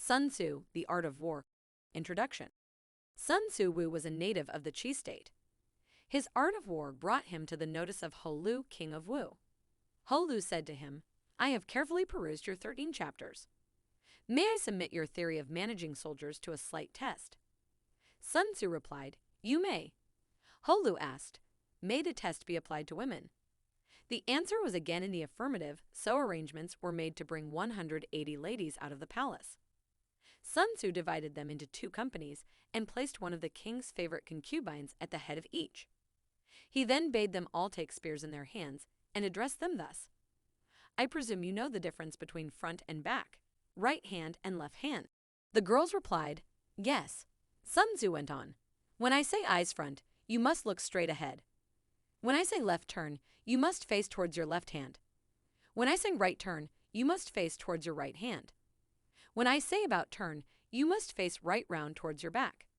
Sun Tzu, The Art of War. Introduction. Sun Tzu was a native of the Qi state. His art of war brought him to the notice of Ho Lu, king of Wu. Ho Lu said to him, "I have carefully perused your 13 chapters. May I submit your theory of managing soldiers to a slight test?" Sun Tzu replied, "You may." Ho Lu asked, "May the test be applied to women?" The answer was again in the affirmative, so arrangements were made to bring 180 ladies out of the palace. Sun Tzu divided them into 2 companies and placed one of the king's favorite concubines at the head of each. He then bade them all take spears in their hands and addressed them thus: "I presume you know the difference between front and back, right hand and left hand." The girls replied, "Yes." Sun Tzu went on, "When I say eyes front, you must look straight ahead. When I say left turn, you must face towards your left hand. When I say right turn, you must face towards your right hand. When I say about turn, you must face right round towards your back."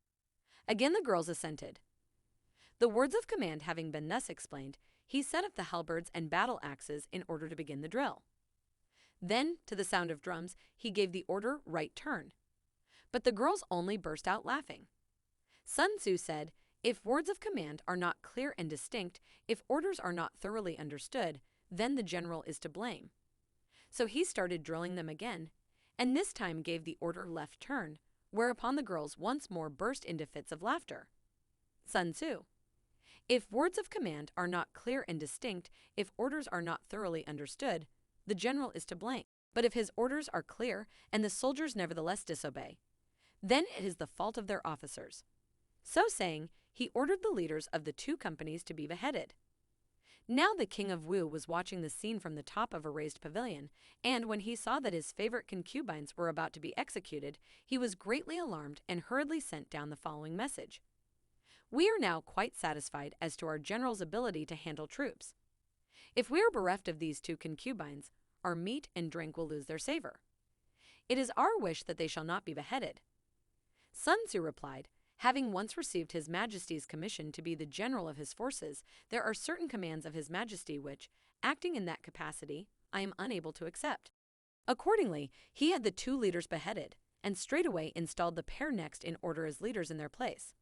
Again the girls assented. The words of command having been thus explained, he set up the halberds and battle axes in order to begin the drill. Then, to the sound of drums, he gave the order right turn. But the girls only burst out laughing. Sun Tzu said, "If words of command are not clear and distinct, if orders are not thoroughly understood, then the general is to blame." So he started drilling them again, and this time gave the order left turn, whereupon the girls once more burst into fits of laughter. Sun Tzu: "If words of command are not clear and distinct, if orders are not thoroughly understood, the general is to blame. But if his orders are clear and the soldiers nevertheless disobey, then it is the fault of their officers." So saying, he ordered the leaders of the 2 companies to be beheaded. Now the king of Wu was watching the scene from the top of a raised pavilion, and when he saw that his favorite concubines were about to be executed, he was greatly alarmed and hurriedly sent down the following message: "We are now quite satisfied as to our general's ability to handle troops. If we are bereft of these 2 concubines, our meat and drink will lose their savor. It is our wish that they shall not be beheaded." Sun Tzu replied, "Having once received His Majesty's commission to be the general of his forces, there are certain commands of His Majesty which, acting in that capacity, I am unable to accept." Accordingly, he had the 2 leaders beheaded, and straightway installed the pair next in order as leaders in their place.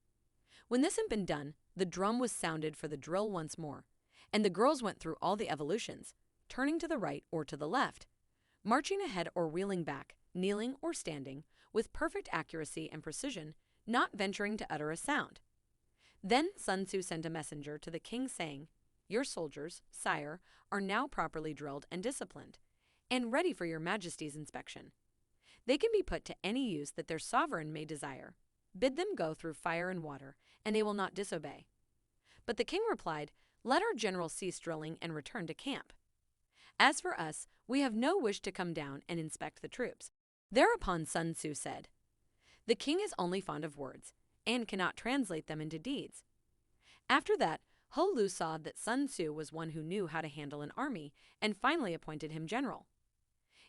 When this had been done, the drum was sounded for the drill once more, and the girls went through all the evolutions, turning to the right or to the left, marching ahead or wheeling back, kneeling or standing, with perfect accuracy and precision, not venturing to utter a sound. Then Sun Tzu sent a messenger to the king saying, "Your soldiers, sire, are now properly drilled and disciplined, and ready for your Majesty's inspection. They can be put to any use that their sovereign may desire. Bid them go through fire and water, and they will not disobey." But the king replied, "Let our general cease drilling and return to camp. As for us, we have no wish to come down and inspect the troops." Thereupon Sun Tzu said, "The king is only fond of words, and cannot translate them into deeds." After that, Ho Lu saw that Sun Tzu was one who knew how to handle an army, and finally appointed him general.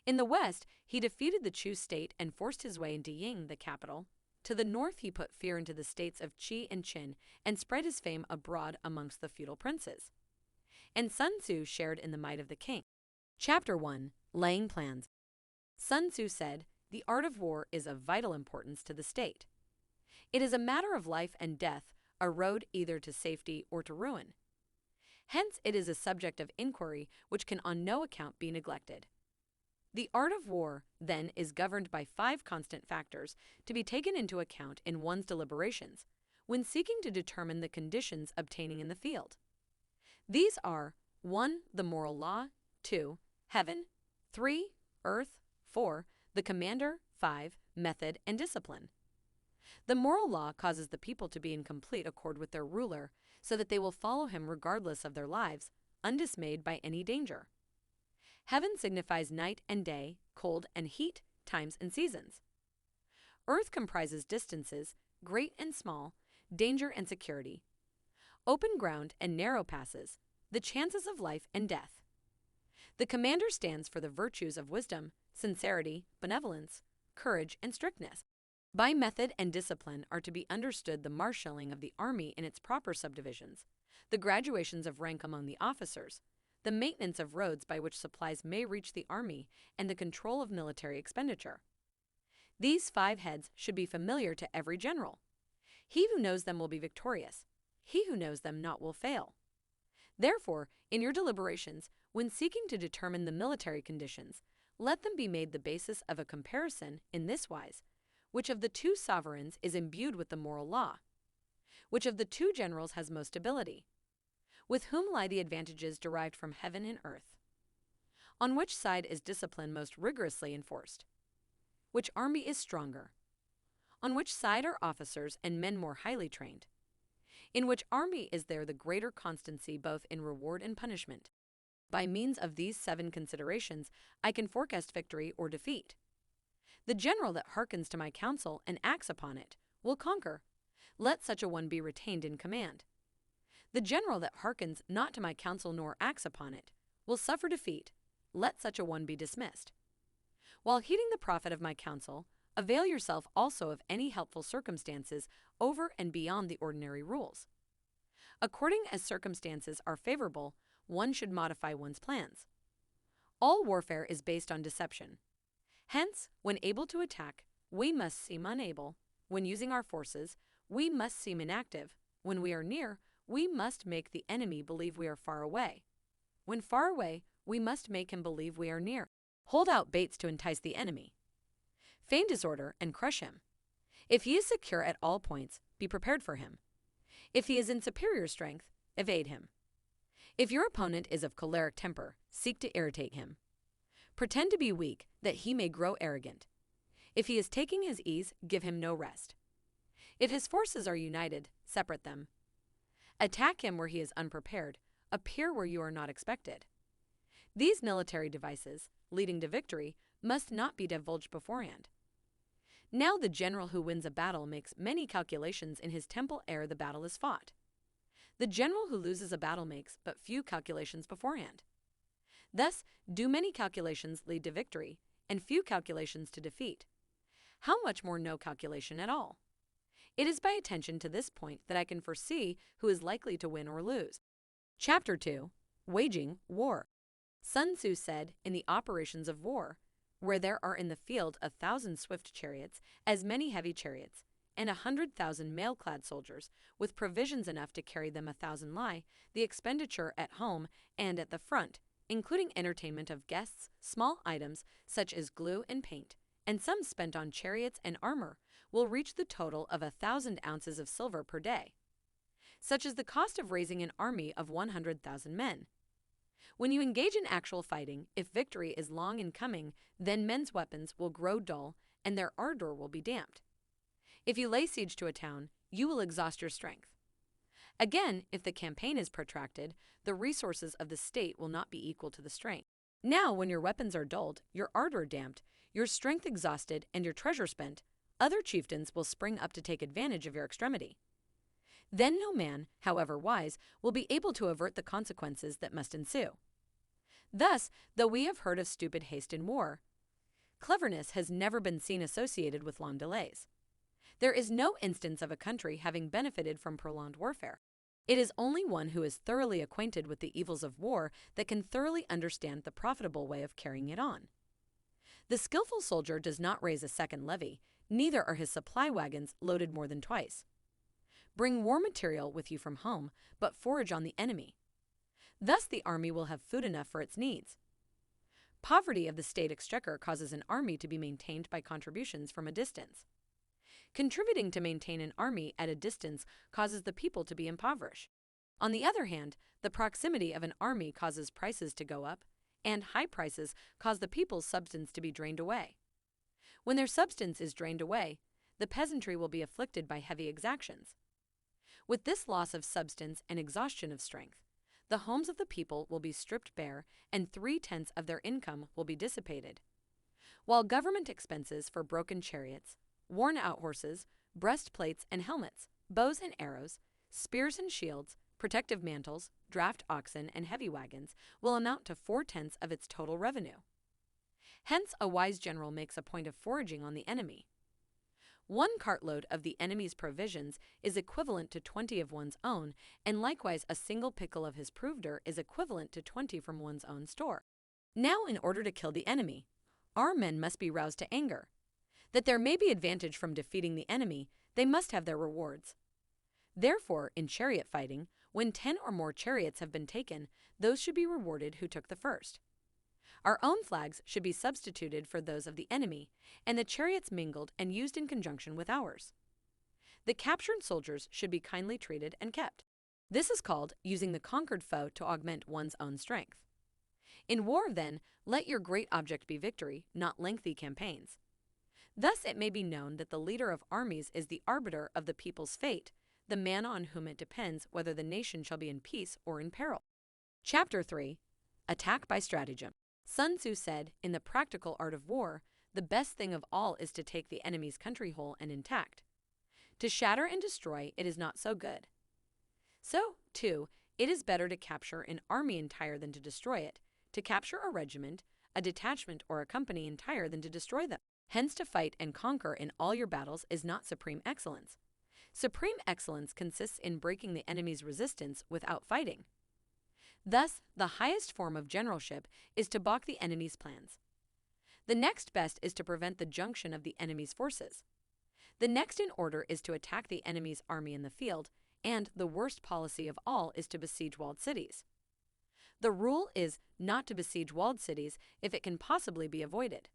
In the west, he defeated the Chu state and forced his way into Ying, the capital. To the north, he put fear into the states of Qi and Qin, and spread his fame abroad amongst the feudal princes. And Sun Tzu shared in the might of the king. Chapter 1: Laying Plans. Sun Tzu said, "The art of war is of vital importance to the state. It is a matter of life and death, a road either to safety or to ruin. Hence it is a subject of inquiry which can on no account be neglected. The art of war, then, is governed by 5 constant factors to be taken into account in one's deliberations when seeking to determine the conditions obtaining in the field. These are 1. The moral law, 2. Heaven, 3. Earth, 4. The commander, 5. Method and discipline. The moral law causes the people to be in complete accord with their ruler, so that they will follow him regardless of their lives, undismayed by any danger. Heaven signifies night and day, cold and heat, times and seasons. Earth comprises distances, great and small, danger and security, open ground and narrow passes, the chances of life and death. The commander stands for the virtues of wisdom, sincerity, benevolence, courage, and strictness. By method and discipline are to be understood the marshalling of the army in its proper subdivisions, the graduations of rank among the officers, the maintenance of roads by which supplies may reach the army, and the control of military expenditure. These 5 heads should be familiar to every general. He who knows them will be victorious. He who knows them not will fail. Therefore, in your deliberations, when seeking to determine the military conditions, let them be made the basis of a comparison in this wise: which of the 2 sovereigns is imbued with the moral law? Which of the 2 generals has most ability? With whom lie the advantages derived from heaven and earth? On which side is discipline most rigorously enforced? Which army is stronger? On which side are officers and men more highly trained? In which army is there the greater constancy both in reward and punishment? By means of these 7 considerations, I can forecast victory or defeat. The general that hearkens to my counsel and acts upon it will conquer. Let such a one be retained in command. The general that hearkens not to my counsel nor acts upon it will suffer defeat. Let such a one be dismissed. While heeding the profit of my counsel, avail yourself also of any helpful circumstances over and beyond the ordinary rules. According as circumstances are favorable, one should modify one's plans. All warfare is based on deception. Hence, when able to attack, we must seem unable. When using our forces, we must seem inactive. When we are near, we must make the enemy believe we are far away. When far away, we must make him believe we are near. Hold out baits to entice the enemy. Feign disorder and crush him. If he is secure at all points, be prepared for him. If he is in superior strength, evade him. If your opponent is of choleric temper, seek to irritate him. Pretend to be weak, that he may grow arrogant. If he is taking his ease, give him no rest. If his forces are united, separate them. Attack him where he is unprepared, appear where you are not expected. These military devices, leading to victory, must not be divulged beforehand. Now the general who wins a battle makes many calculations in his temple ere the battle is fought. The general who loses a battle makes but few calculations beforehand. Thus, do many calculations lead to victory, and few calculations to defeat? How much more no calculation at all? It is by attention to this point that I can foresee who is likely to win or lose. Chapter 2. Waging War. Sun Tzu said, in the operations of war, where there are in the field 1,000 swift chariots, as many heavy chariots, and 100,000 mail-clad soldiers, with provisions enough to carry them 1,000 lie, the expenditure at home and at the front, including entertainment of guests, small items such as glue and paint, and some spent on chariots and armor, will reach the total of 1,000 ounces of silver per day. Such is the cost of raising an army of 100,000 men. When you engage in actual fighting, if victory is long in coming, then men's weapons will grow dull and their ardor will be damped. If you lay siege to a town, you will exhaust your strength. Again, if the campaign is protracted, the resources of the state will not be equal to the strength. Now, when your weapons are dulled, your ardor damped, your strength exhausted, and your treasure spent, other chieftains will spring up to take advantage of your extremity. Then no man, however wise, will be able to avert the consequences that must ensue. Thus, though we have heard of stupid haste in war, cleverness has never been seen associated with long delays. There is no instance of a country having benefited from prolonged warfare. It is only one who is thoroughly acquainted with the evils of war that can thoroughly understand the profitable way of carrying it on. The skillful soldier does not raise a second levy, neither are his supply wagons loaded more than twice. Bring war material with you from home, but forage on the enemy. Thus the army will have food enough for its needs. Poverty of the state exchequer causes an army to be maintained by contributions from a distance. Contributing to maintain an army at a distance causes the people to be impoverished. On the other hand, the proximity of an army causes prices to go up, and high prices cause the people's substance to be drained away. When their substance is drained away, the peasantry will be afflicted by heavy exactions. With this loss of substance and exhaustion of strength, the homes of the people will be stripped bare, and 3/10 of their income will be dissipated. While government expenses for broken chariots, worn-out horses, breastplates and helmets, bows and arrows, spears and shields, protective mantles, draft oxen, and heavy wagons will amount to 4/10 of its total revenue. Hence, a wise general makes a point of foraging on the enemy. 1 cartload of the enemy's provisions is equivalent to 20 of one's own, and likewise a single pickle of his provender is equivalent to 20 from one's own store. Now, in order to kill the enemy, our men must be roused to anger. That there may be advantage from defeating the enemy, they must have their rewards. Therefore, in chariot fighting, when 10 or more chariots have been taken, those should be rewarded who took the first. Our own flags should be substituted for those of the enemy, and the chariots mingled and used in conjunction with ours. The captured soldiers should be kindly treated and kept. This is called using the conquered foe to augment one's own strength. In war, then, let your great object be victory, not lengthy campaigns. Thus it may be known that the leader of armies is the arbiter of the people's fate, the man on whom it depends whether the nation shall be in peace or in peril. Chapter 3. Attack by Stratagem. Sun Tzu said, in the practical art of war, the best thing of all is to take the enemy's country whole and intact. To shatter and destroy it is not so good. So, too, it is better to capture an army entire than to destroy it, to capture a regiment, a detachment, or a company entire than to destroy them. Hence, to fight and conquer in all your battles is not supreme excellence. Supreme excellence consists in breaking the enemy's resistance without fighting. Thus, the highest form of generalship is to balk the enemy's plans. The next best is to prevent the junction of the enemy's forces. The next in order is to attack the enemy's army in the field, and the worst policy of all is to besiege walled cities. The rule is not to besiege walled cities if it can possibly be avoided.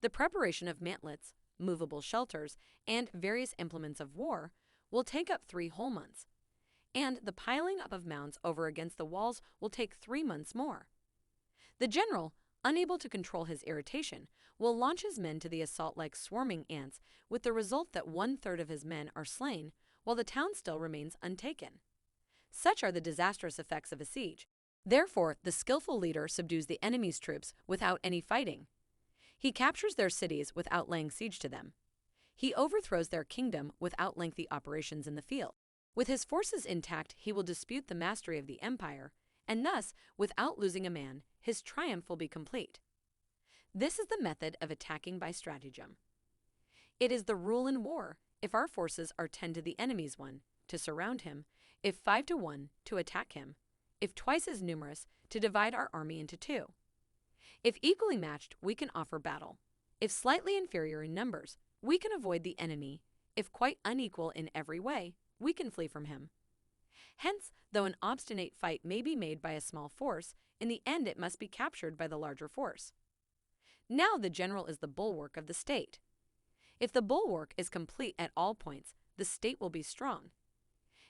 The preparation of mantlets, movable shelters, and various implements of war will take up 3 whole months, and the piling up of mounds over against the walls will take 3 months more. The general, unable to control his irritation, will launch his men to the assault like swarming ants, with the result that 1/3 of his men are slain, while the town still remains untaken. Such are the disastrous effects of a siege. Therefore, the skillful leader subdues the enemy's troops without any fighting. He captures their cities without laying siege to them. He overthrows their kingdom without lengthy operations in the field. With his forces intact, he will dispute the mastery of the empire, and thus, without losing a man, his triumph will be complete. This is the method of attacking by stratagem. It is the rule in war, if our forces are 10 to the enemy's 1, to surround him, if 5 to 1, to attack him, if twice as numerous, to divide our army into 2. If equally matched, we can offer battle. If slightly inferior in numbers, we can avoid the enemy. If quite unequal in every way, we can flee from him. Hence, though an obstinate fight may be made by a small force, in the end it must be captured by the larger force. Now the general is the bulwark of the state. If the bulwark is complete at all points, the state will be strong.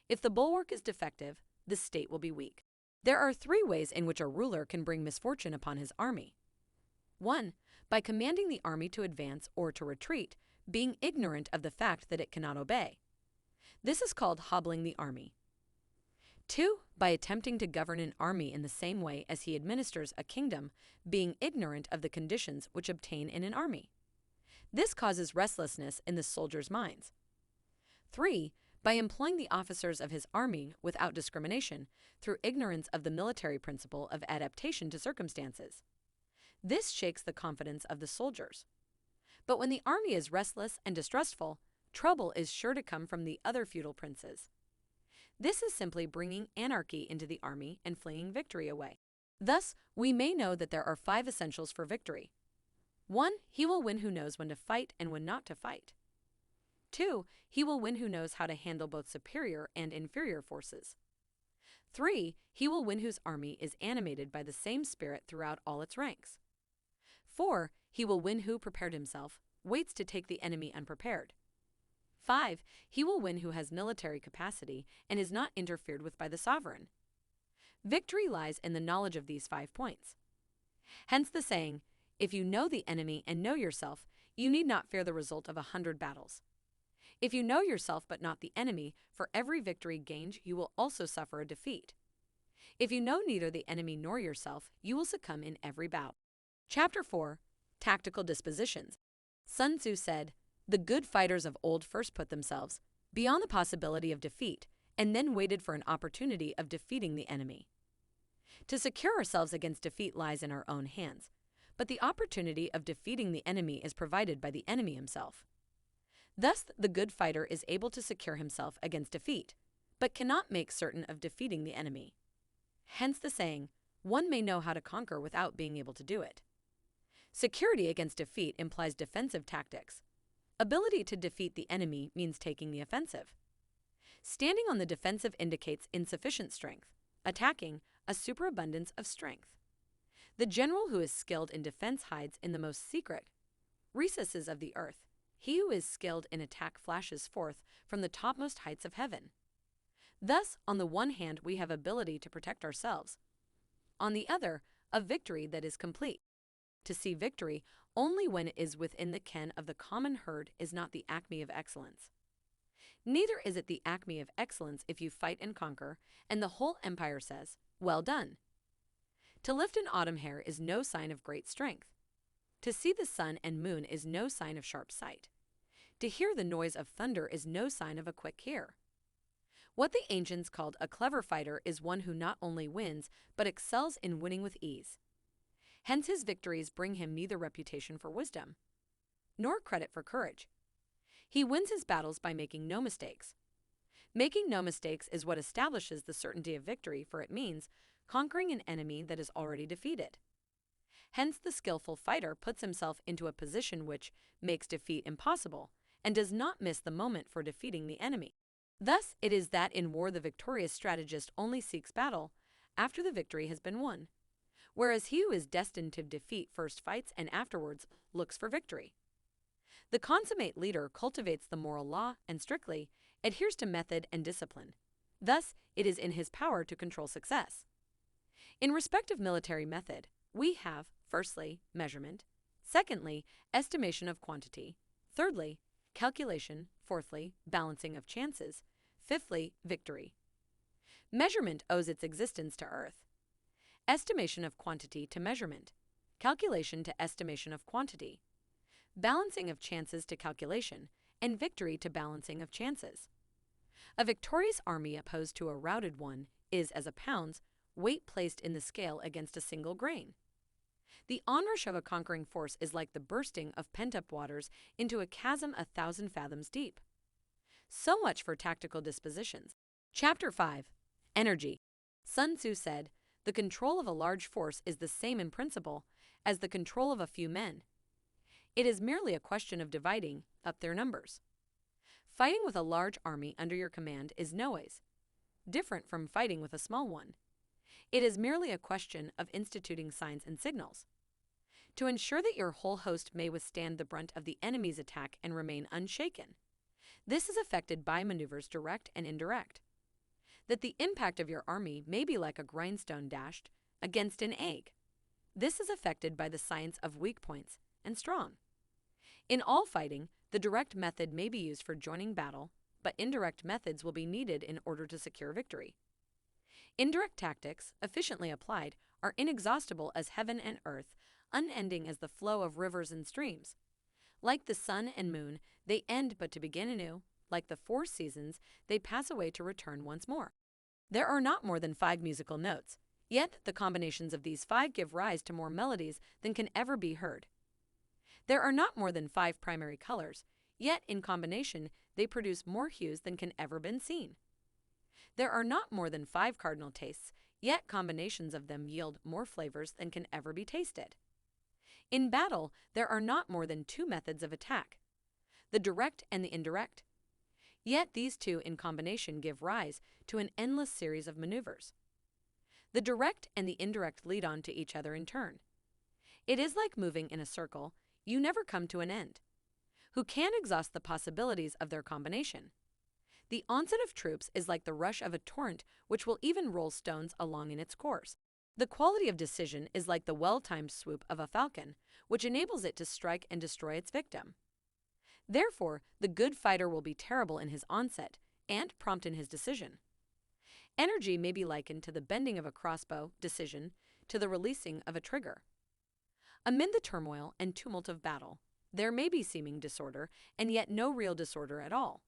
If the bulwark is defective, the state will be weak. There are 3 ways in which a ruler can bring misfortune upon his army. 1. By commanding the army to advance or to retreat, being ignorant of the fact that it cannot obey. This is called hobbling the army. 2. By attempting to govern an army in the same way as he administers a kingdom, being ignorant of the conditions which obtain in an army. This causes restlessness in the soldiers' minds. 3. By employing the officers of his army without discrimination, through ignorance of the military principle of adaptation to circumstances. This shakes the confidence of the soldiers. But when the army is restless and distrustful, trouble is sure to come from the other feudal princes. This is simply bringing anarchy into the army and flinging victory away. Thus, we may know that there are 5 essentials for victory. 1. He will win who knows when to fight and when not to fight. 2. He will win who knows how to handle both superior and inferior forces. 3. He will win whose army is animated by the same spirit throughout all its ranks. 4. He will win who prepared himself, waits to take the enemy unprepared. 5. He will win who has military capacity and is not interfered with by the sovereign. Victory lies in the knowledge of these 5 points. Hence the saying, if you know the enemy and know yourself, you need not fear the result of 100 battles. If you know yourself but not the enemy, for every victory gained you will also suffer a defeat. If you know neither the enemy nor yourself, you will succumb in every bout. Chapter 4. Tactical Dispositions. Sun Tzu said, the good fighters of old first put themselves beyond the possibility of defeat, and then waited for an opportunity of defeating the enemy. To secure ourselves against defeat lies in our own hands, but the opportunity of defeating the enemy is provided by the enemy himself. Thus, the good fighter is able to secure himself against defeat, but cannot make certain of defeating the enemy. Hence the saying, one may know how to conquer without being able to do it. Security against defeat implies defensive tactics. Ability to defeat the enemy means taking the offensive. Standing on the defensive indicates insufficient strength. Attacking, a superabundance of strength. The general who is skilled in defense hides in the most secret recesses of the earth. He who is skilled in attack flashes forth from the topmost heights of heaven. Thus, on the one hand, we have ability to protect ourselves. On the other, a victory that is complete. To see victory only when it is within the ken of the common herd is not the acme of excellence. Neither is it the acme of excellence if you fight and conquer, and the whole empire says, "Well done." To lift an autumn hair is no sign of great strength. To see the sun and moon is no sign of sharp sight. To hear the noise of thunder is no sign of a quick ear. What the ancients called a clever fighter is one who not only wins, but excels in winning with ease. Hence his victories bring him neither reputation for wisdom, nor credit for courage. He wins his battles by making no mistakes. Making no mistakes is what establishes the certainty of victory, for it means conquering an enemy that is already defeated. Hence the skillful fighter puts himself into a position which makes defeat impossible, and does not miss the moment for defeating the enemy. Thus it is that in war the victorious strategist only seeks battle after the victory has been won, whereas he who is destined to defeat first fights and afterwards looks for victory. The consummate leader cultivates the moral law and strictly adheres to method and discipline. Thus, it is in his power to control success. In respect of military method, we have, firstly, measurement, secondly, estimation of quantity, thirdly, calculation, fourthly, balancing of chances, fifthly, victory. Measurement owes its existence to earth. Estimation of quantity to measurement, calculation to estimation of quantity, balancing of chances to calculation, and victory to balancing of chances. A victorious army opposed to a routed one is as a pound's weight placed in the scale against a single grain. The onrush of a conquering force is like the bursting of pent-up waters into a chasm 1,000 fathoms deep. So much for tactical dispositions. Chapter 5. Energy. Sun Tzu said, "The control of a large force is the same in principle as the control of a few men. It is merely a question of dividing up their numbers." Fighting with a large army under your command is noways different from fighting with a small one. It is merely a question of instituting signs and signals. To ensure that your whole host may withstand the brunt of the enemy's attack and remain unshaken, this is effected by maneuvers direct and indirect. That the impact of your army may be like a grindstone dashed against an egg, this is effected by the science of weak points and strong. In all fighting, the direct method may be used for joining battle, but indirect methods will be needed in order to secure victory. Indirect tactics, efficiently applied, are inexhaustible as heaven and earth, unending as the flow of rivers and streams. Like the sun and moon, they end but to begin anew. Like the 4 seasons, they pass away to return once more. There are not more than 5 musical notes, yet the combinations of these 5 give rise to more melodies than can ever be heard. There are not more than 5 primary colors, yet in combination they produce more hues than can ever been seen. There are not more than 5 cardinal tastes, yet combinations of them yield more flavors than can ever be tasted. In battle, there are not more than 2 methods of attack, the direct and the indirect. Yet these 2 in combination give rise to an endless series of maneuvers. The direct and the indirect lead on to each other in turn. It is like moving in a circle, you never come to an end. Who can exhaust the possibilities of their combination? The onset of troops is like the rush of a torrent which will even roll stones along in its course. The quality of decision is like the well-timed swoop of a falcon, which enables it to strike and destroy its victim. Therefore, the good fighter will be terrible in his onset and prompt in his decision. Energy may be likened to the bending of a crossbow, decision to the releasing of a trigger. Amid the turmoil and tumult of battle, there may be seeming disorder and yet no real disorder at all.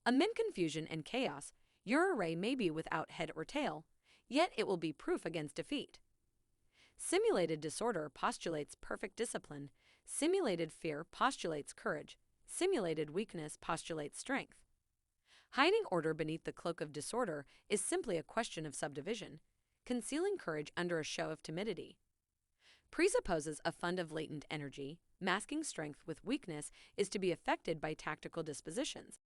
Amid confusion and chaos, your array may be without head or tail, yet it will be proof against defeat. Simulated disorder postulates perfect discipline, simulated fear postulates courage, simulated weakness postulates strength. Hiding order beneath the cloak of disorder is simply a question of subdivision, concealing courage under a show of timidity. presupposes a fund of latent energy. Masking strength with weakness is to be affected by tactical dispositions.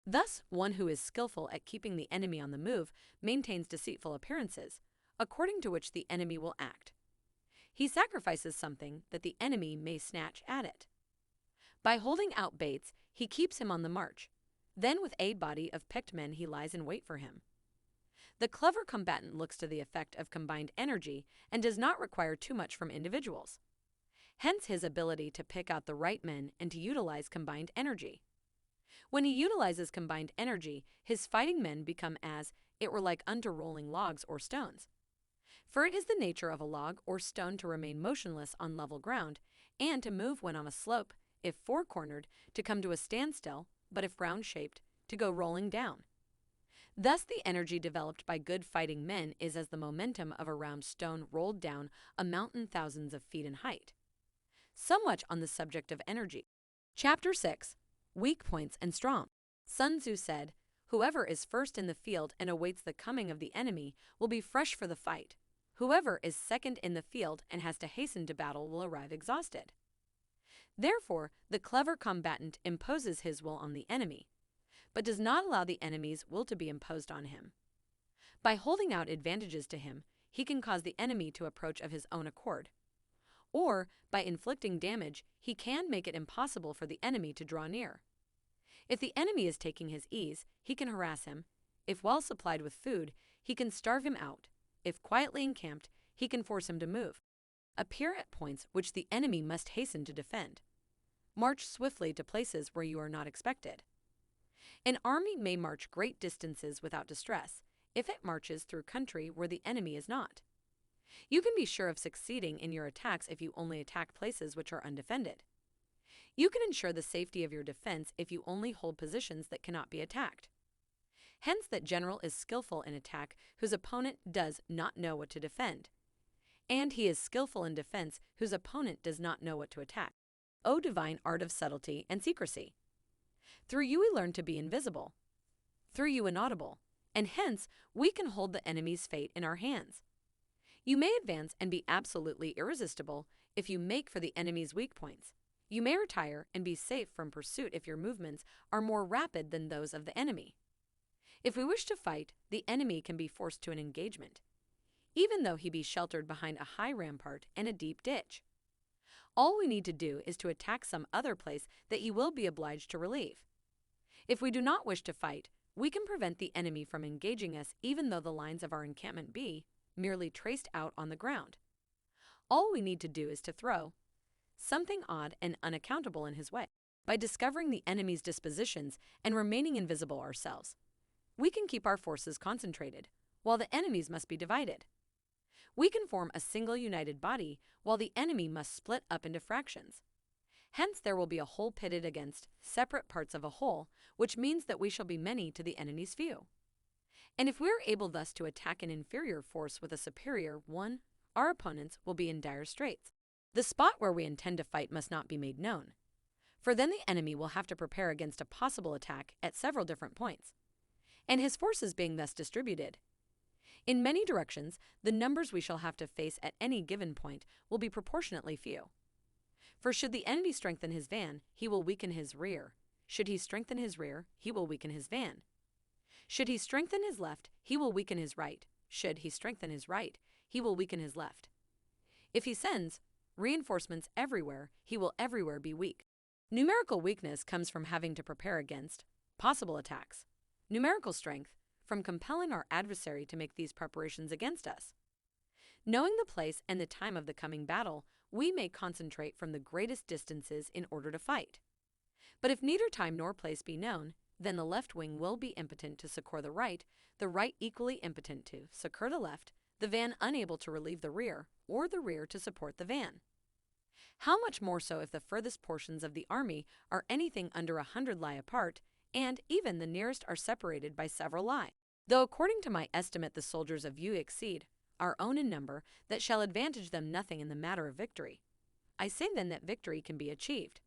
Thus, one who is skillful at keeping the enemy on the move maintains deceitful appearances, according to which the enemy will act. He sacrifices something that the enemy may snatch at it. By holding out baits, he keeps him on the march. Then with a body of picked men he lies in wait for him. The clever combatant looks to the effect of combined energy and does not require too much from individuals. Hence his ability to pick out the right men and to utilize combined energy. When he utilizes combined energy, his fighting men become as it were like unto rolling logs or stones. For it is the nature of a log or stone to remain motionless on level ground, and to move when on a slope, if four-cornered, to come to a standstill, but if round-shaped, to go rolling down. Thus the energy developed by good fighting men is as the momentum of a round stone rolled down a mountain thousands of feet in height. So much on the subject of energy. Chapter 6. Weak Points and Strong. Sun Tzu said, "Whoever is first in the field and awaits the coming of the enemy will be fresh for the fight. Whoever is second in the field and has to hasten to battle will arrive exhausted." Therefore, the clever combatant imposes his will on the enemy, but does not allow the enemy's will to be imposed on him. By holding out advantages to him, he can cause the enemy to approach of his own accord. Or, by inflicting damage, he can make it impossible for the enemy to draw near. If the enemy is taking his ease, he can harass him. If well supplied with food, he can starve him out. If quietly encamped, he can force him to move. Appear at points which the enemy must hasten to defend. March swiftly to places where you are not expected. An army may march great distances without distress if it marches through country where the enemy is not. You can be sure of succeeding in your attacks if you only attack places which are undefended. You can ensure the safety of your defense if you only hold positions that cannot be attacked. Hence that general is skillful in attack whose opponent does not know what to defend, and he is skillful in defense whose opponent does not know what to attack. O divine art of subtlety and secrecy! Through you we learn to be invisible, through you inaudible, and hence we can hold the enemy's fate in our hands. You may advance and be absolutely irresistible if you make for the enemy's weak points. You may retire and be safe from pursuit if your movements are more rapid than those of the enemy. If we wish to fight, the enemy can be forced to an engagement, even though he be sheltered behind a high rampart and a deep ditch. All we need to do is to attack some other place that he will be obliged to relieve. If we do not wish to fight, we can prevent the enemy from engaging us even though the lines of our encampment be merely traced out on the ground. All we need to do is to throw something odd and unaccountable in his way. By discovering the enemy's dispositions and remaining invisible ourselves, we can keep our forces concentrated, while the enemy's must be divided. We can form a single united body, while the enemy must split up into fractions. Hence there will be a whole pitted against separate parts of a whole, which means that we shall be many to the enemy's few. And if we are able thus to attack an inferior force with a superior one, our opponents will be in dire straits. The spot where we intend to fight must not be made known, for then the enemy will have to prepare against a possible attack at several different points, and his forces being thus distributed in many directions, the numbers we shall have to face at any given point will be proportionately few. For should the enemy strengthen his van, he will weaken his rear. Should he strengthen his rear, he will weaken his van. Should he strengthen his left, he will weaken his right. Should he strengthen his right, he will weaken his left. If he sends reinforcements everywhere, he will everywhere be weak. Numerical weakness comes from having to prepare against possible attacks. Numerical strength from compelling our adversary to make these preparations against us. Knowing the place and the time of the coming battle, we may concentrate from the greatest distances in order to fight. But if neither time nor place be known, then the left wing will be impotent to succor the right equally impotent to succor the left, the van unable to relieve the rear, or the rear to support the van. How much more so if the furthest portions of the army are anything under 100 li apart, and even the nearest are separated by several li. Though according to my estimate the soldiers of you exceed our own in number, that shall advantage them nothing in the matter of victory. I say then that victory can be achieved.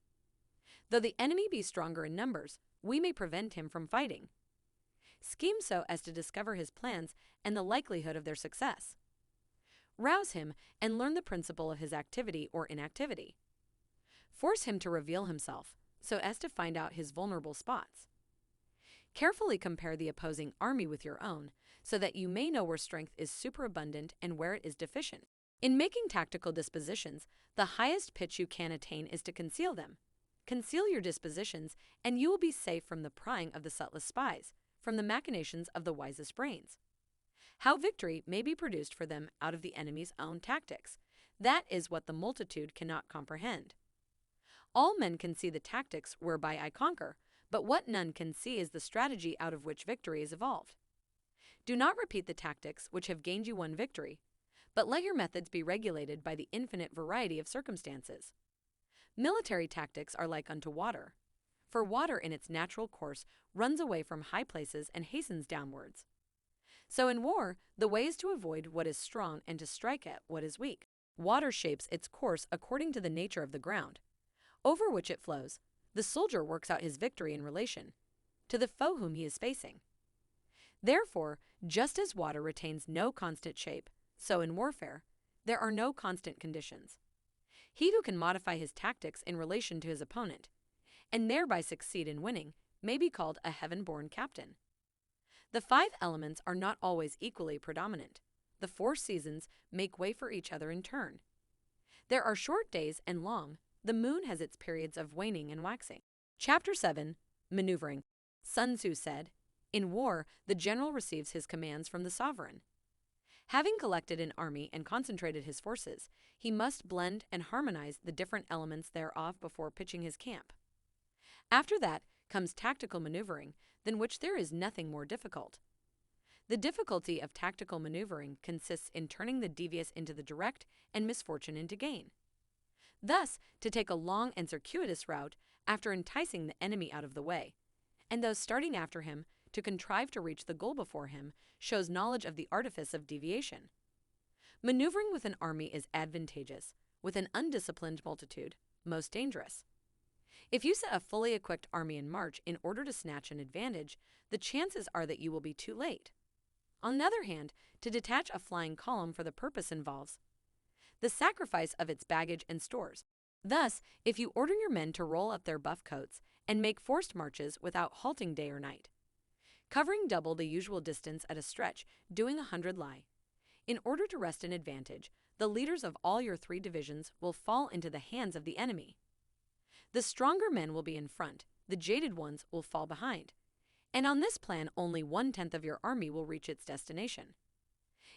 Though the enemy be stronger in numbers, we may prevent him from fighting. Scheme so as to discover his plans and the likelihood of their success. Rouse him and learn the principle of his activity or inactivity. Force him to reveal himself so as to find out his vulnerable spots. Carefully compare the opposing army with your own so that you may know where strength is superabundant and where it is deficient. In making tactical dispositions, the highest pitch you can attain is to conceal them. Conceal your dispositions, and you will be safe from the prying of the subtlest spies, from the machinations of the wisest brains. How victory may be produced for them out of the enemy's own tactics, that is what the multitude cannot comprehend. All men can see the tactics whereby I conquer, but what none can see is the strategy out of which victory is evolved. Do not repeat the tactics which have gained you one victory, but let your methods be regulated by the infinite variety of circumstances. Military tactics are like unto water, for water in its natural course runs away from high places and hastens downwards. So in war, the way is to avoid what is strong and to strike at what is weak. Water shapes its course according to the nature of the ground, over which it flows. The soldier works out his victory in relation to the foe whom he is facing. Therefore, just as water retains no constant shape, so in warfare, there are no constant conditions. He who can modify his tactics in relation to his opponent, and thereby succeed in winning, may be called a heaven-born captain. The 5 elements are not always equally predominant. The 4 seasons make way for each other in turn. There are short days and long. The moon has its periods of waning and waxing. Chapter 7. Maneuvering. Sun Tzu said, "In war, the general receives his commands from the sovereign. Having collected an army and concentrated his forces, he must blend and harmonize the different elements thereof before pitching his camp. After that comes tactical maneuvering, than which there is nothing more difficult. The difficulty of tactical maneuvering consists in turning the devious into the direct and misfortune into gain. Thus, to take a long and circuitous route after enticing the enemy out of the way, and those starting after him to contrive to reach the goal before him, shows knowledge of the artifice of deviation. Maneuvering with an army is advantageous, with an undisciplined multitude, most dangerous. If you set a fully equipped army in march in order to snatch an advantage, the chances are that you will be too late. On the other hand, to detach a flying column for the purpose involves the sacrifice of its baggage and stores. Thus, if you order your men to roll up their buff coats and make forced marches without halting day or night, covering double the usual distance at a stretch, doing 100 li, in order to wrest an advantage, the leaders of all your 3 divisions will fall into the hands of the enemy. The stronger men will be in front, the jaded ones will fall behind, and on this plan only 1/10 of your army will reach its destination.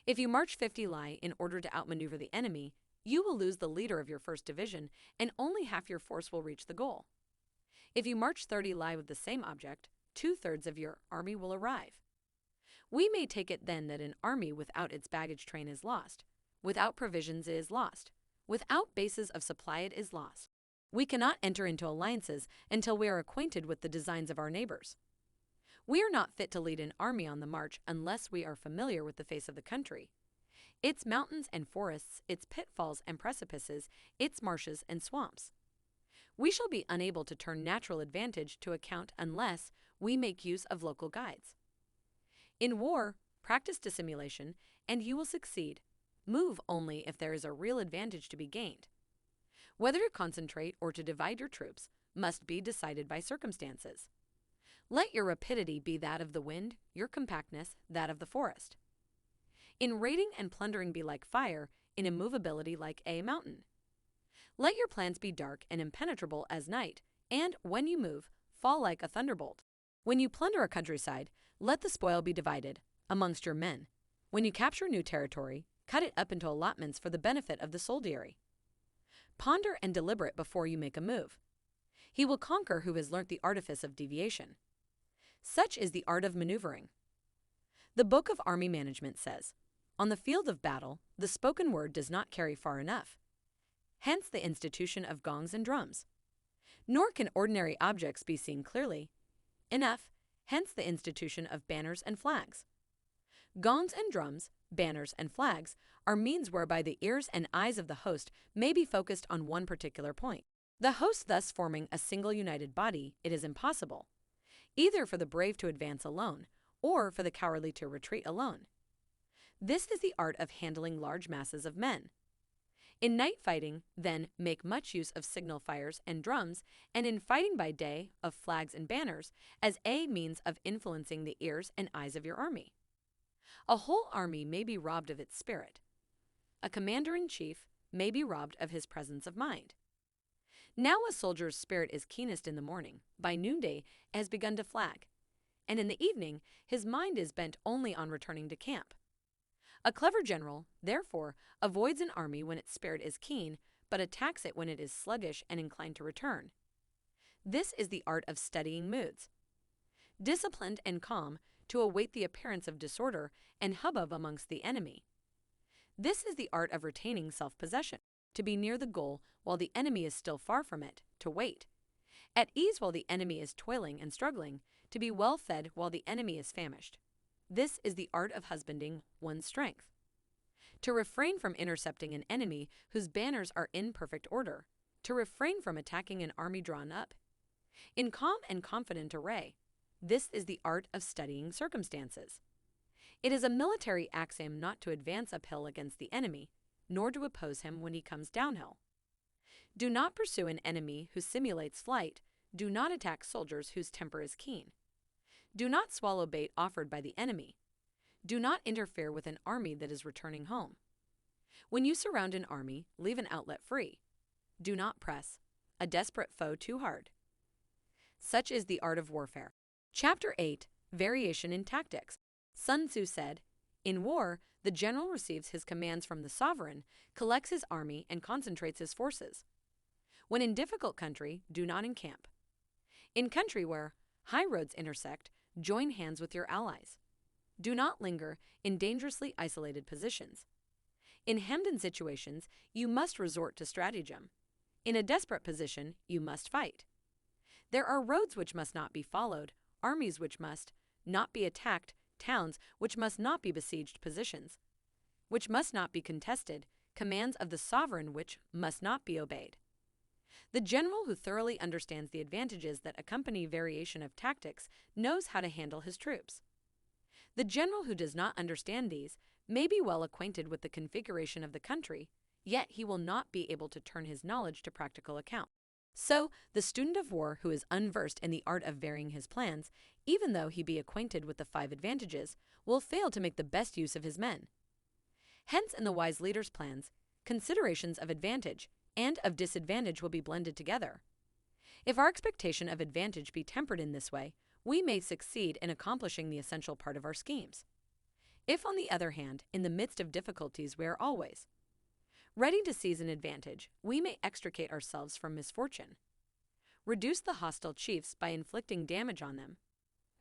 If you march 50 li in order to outmaneuver the enemy, you will lose the leader of your first division, and only half your force will reach the goal. If you march 30 li with the same object, 2/3 of your army will arrive. We may take it then that an army without its baggage train is lost, without provisions it is lost, without bases of supply it is lost. We cannot enter into alliances until we are acquainted with the designs of our neighbors. We are not fit to lead an army on the march unless we are familiar with the face of the country, its mountains and forests, its pitfalls and precipices, its marshes and swamps. We shall be unable to turn natural advantage to account unless we make use of local guides. In war, practice dissimulation, and you will succeed. Move only if there is a real advantage to be gained. Whether to concentrate or to divide your troops must be decided by circumstances. Let your rapidity be that of the wind, your compactness that of the forest. In raiding and plundering be like fire, in immovability like a mountain. Let your plans be dark and impenetrable as night, and, when you move, fall like a thunderbolt. When you plunder a countryside, let the spoil be divided amongst your men. When you capture new territory, cut it up into allotments for the benefit of the soldiery. Ponder and deliberate before you make a move. He will conquer who has learnt the artifice of deviation. Such is the art of maneuvering. The Book of Army Management says, "On the field of battle, the spoken word does not carry far enough. Hence the institution of gongs and drums. Nor can ordinary objects be seen clearly enough, hence the institution of banners and flags. Gongs and drums, banners and flags, are means whereby the ears and eyes of the host may be focused on one particular point. The host thus forming a single united body, it is impossible, either for the brave to advance alone, or for the cowardly to retreat alone. This is the art of handling large masses of men. In night fighting, then, make much use of signal fires and drums, and in fighting by day, of flags and banners, as a means of influencing the ears and eyes of your army. A whole army may be robbed of its spirit. A commander-in-chief may be robbed of his presence of mind. Now a soldier's spirit is keenest in the morning, by noonday it has begun to flag, and in the evening his mind is bent only on returning to camp. A clever general, therefore, avoids an army when its spirit is keen, but attacks it when it is sluggish and inclined to return. This is the art of studying moods. Disciplined and calm, to await the appearance of disorder and hubbub amongst the enemy. This is the art of retaining self-possession, to be near the goal while the enemy is still far from it, to wait. At ease while the enemy is toiling and struggling, to be well fed while the enemy is famished. This is the art of husbanding one's strength. To refrain from intercepting an enemy whose banners are in perfect order. To refrain from attacking an army drawn up in calm and confident array. This is the art of studying circumstances. It is a military axiom not to advance uphill against the enemy, nor to oppose him when he comes downhill. Do not pursue an enemy who simulates flight. Do not attack soldiers whose temper is keen. Do not swallow bait offered by the enemy. Do not interfere with an army that is returning home. When you surround an army, leave an outlet free. Do not press a desperate foe too hard. Such is the art of warfare. Chapter 8, Variation in Tactics. Sun Tzu said, "In war, the general receives his commands from the sovereign, collects his army, and concentrates his forces. When in difficult country, do not encamp. In country where high roads intersect, join hands with your allies. Do not linger in dangerously isolated positions. In hemmed-in situations, you must resort to stratagem. In a desperate position, you must fight. There are roads which must not be followed, armies which must not be attacked, towns which must not be besieged, positions which must not be contested, commands of the sovereign which must not be obeyed." The general who thoroughly understands the advantages that accompany variation of tactics knows how to handle his troops. The general who does not understand these may be well acquainted with the configuration of the country, yet he will not be able to turn his knowledge to practical account. So, the student of war who is unversed in the art of varying his plans, even though he be acquainted with the 5 advantages, will fail to make the best use of his men. Hence, in the wise leader's plans, considerations of advantage and of disadvantage will be blended together. If our expectation of advantage be tempered in this way, we may succeed in accomplishing the essential part of our schemes. If, on the other hand, in the midst of difficulties we are always ready to seize an advantage, we may extricate ourselves from misfortune, reduce the hostile chiefs by inflicting damage on them,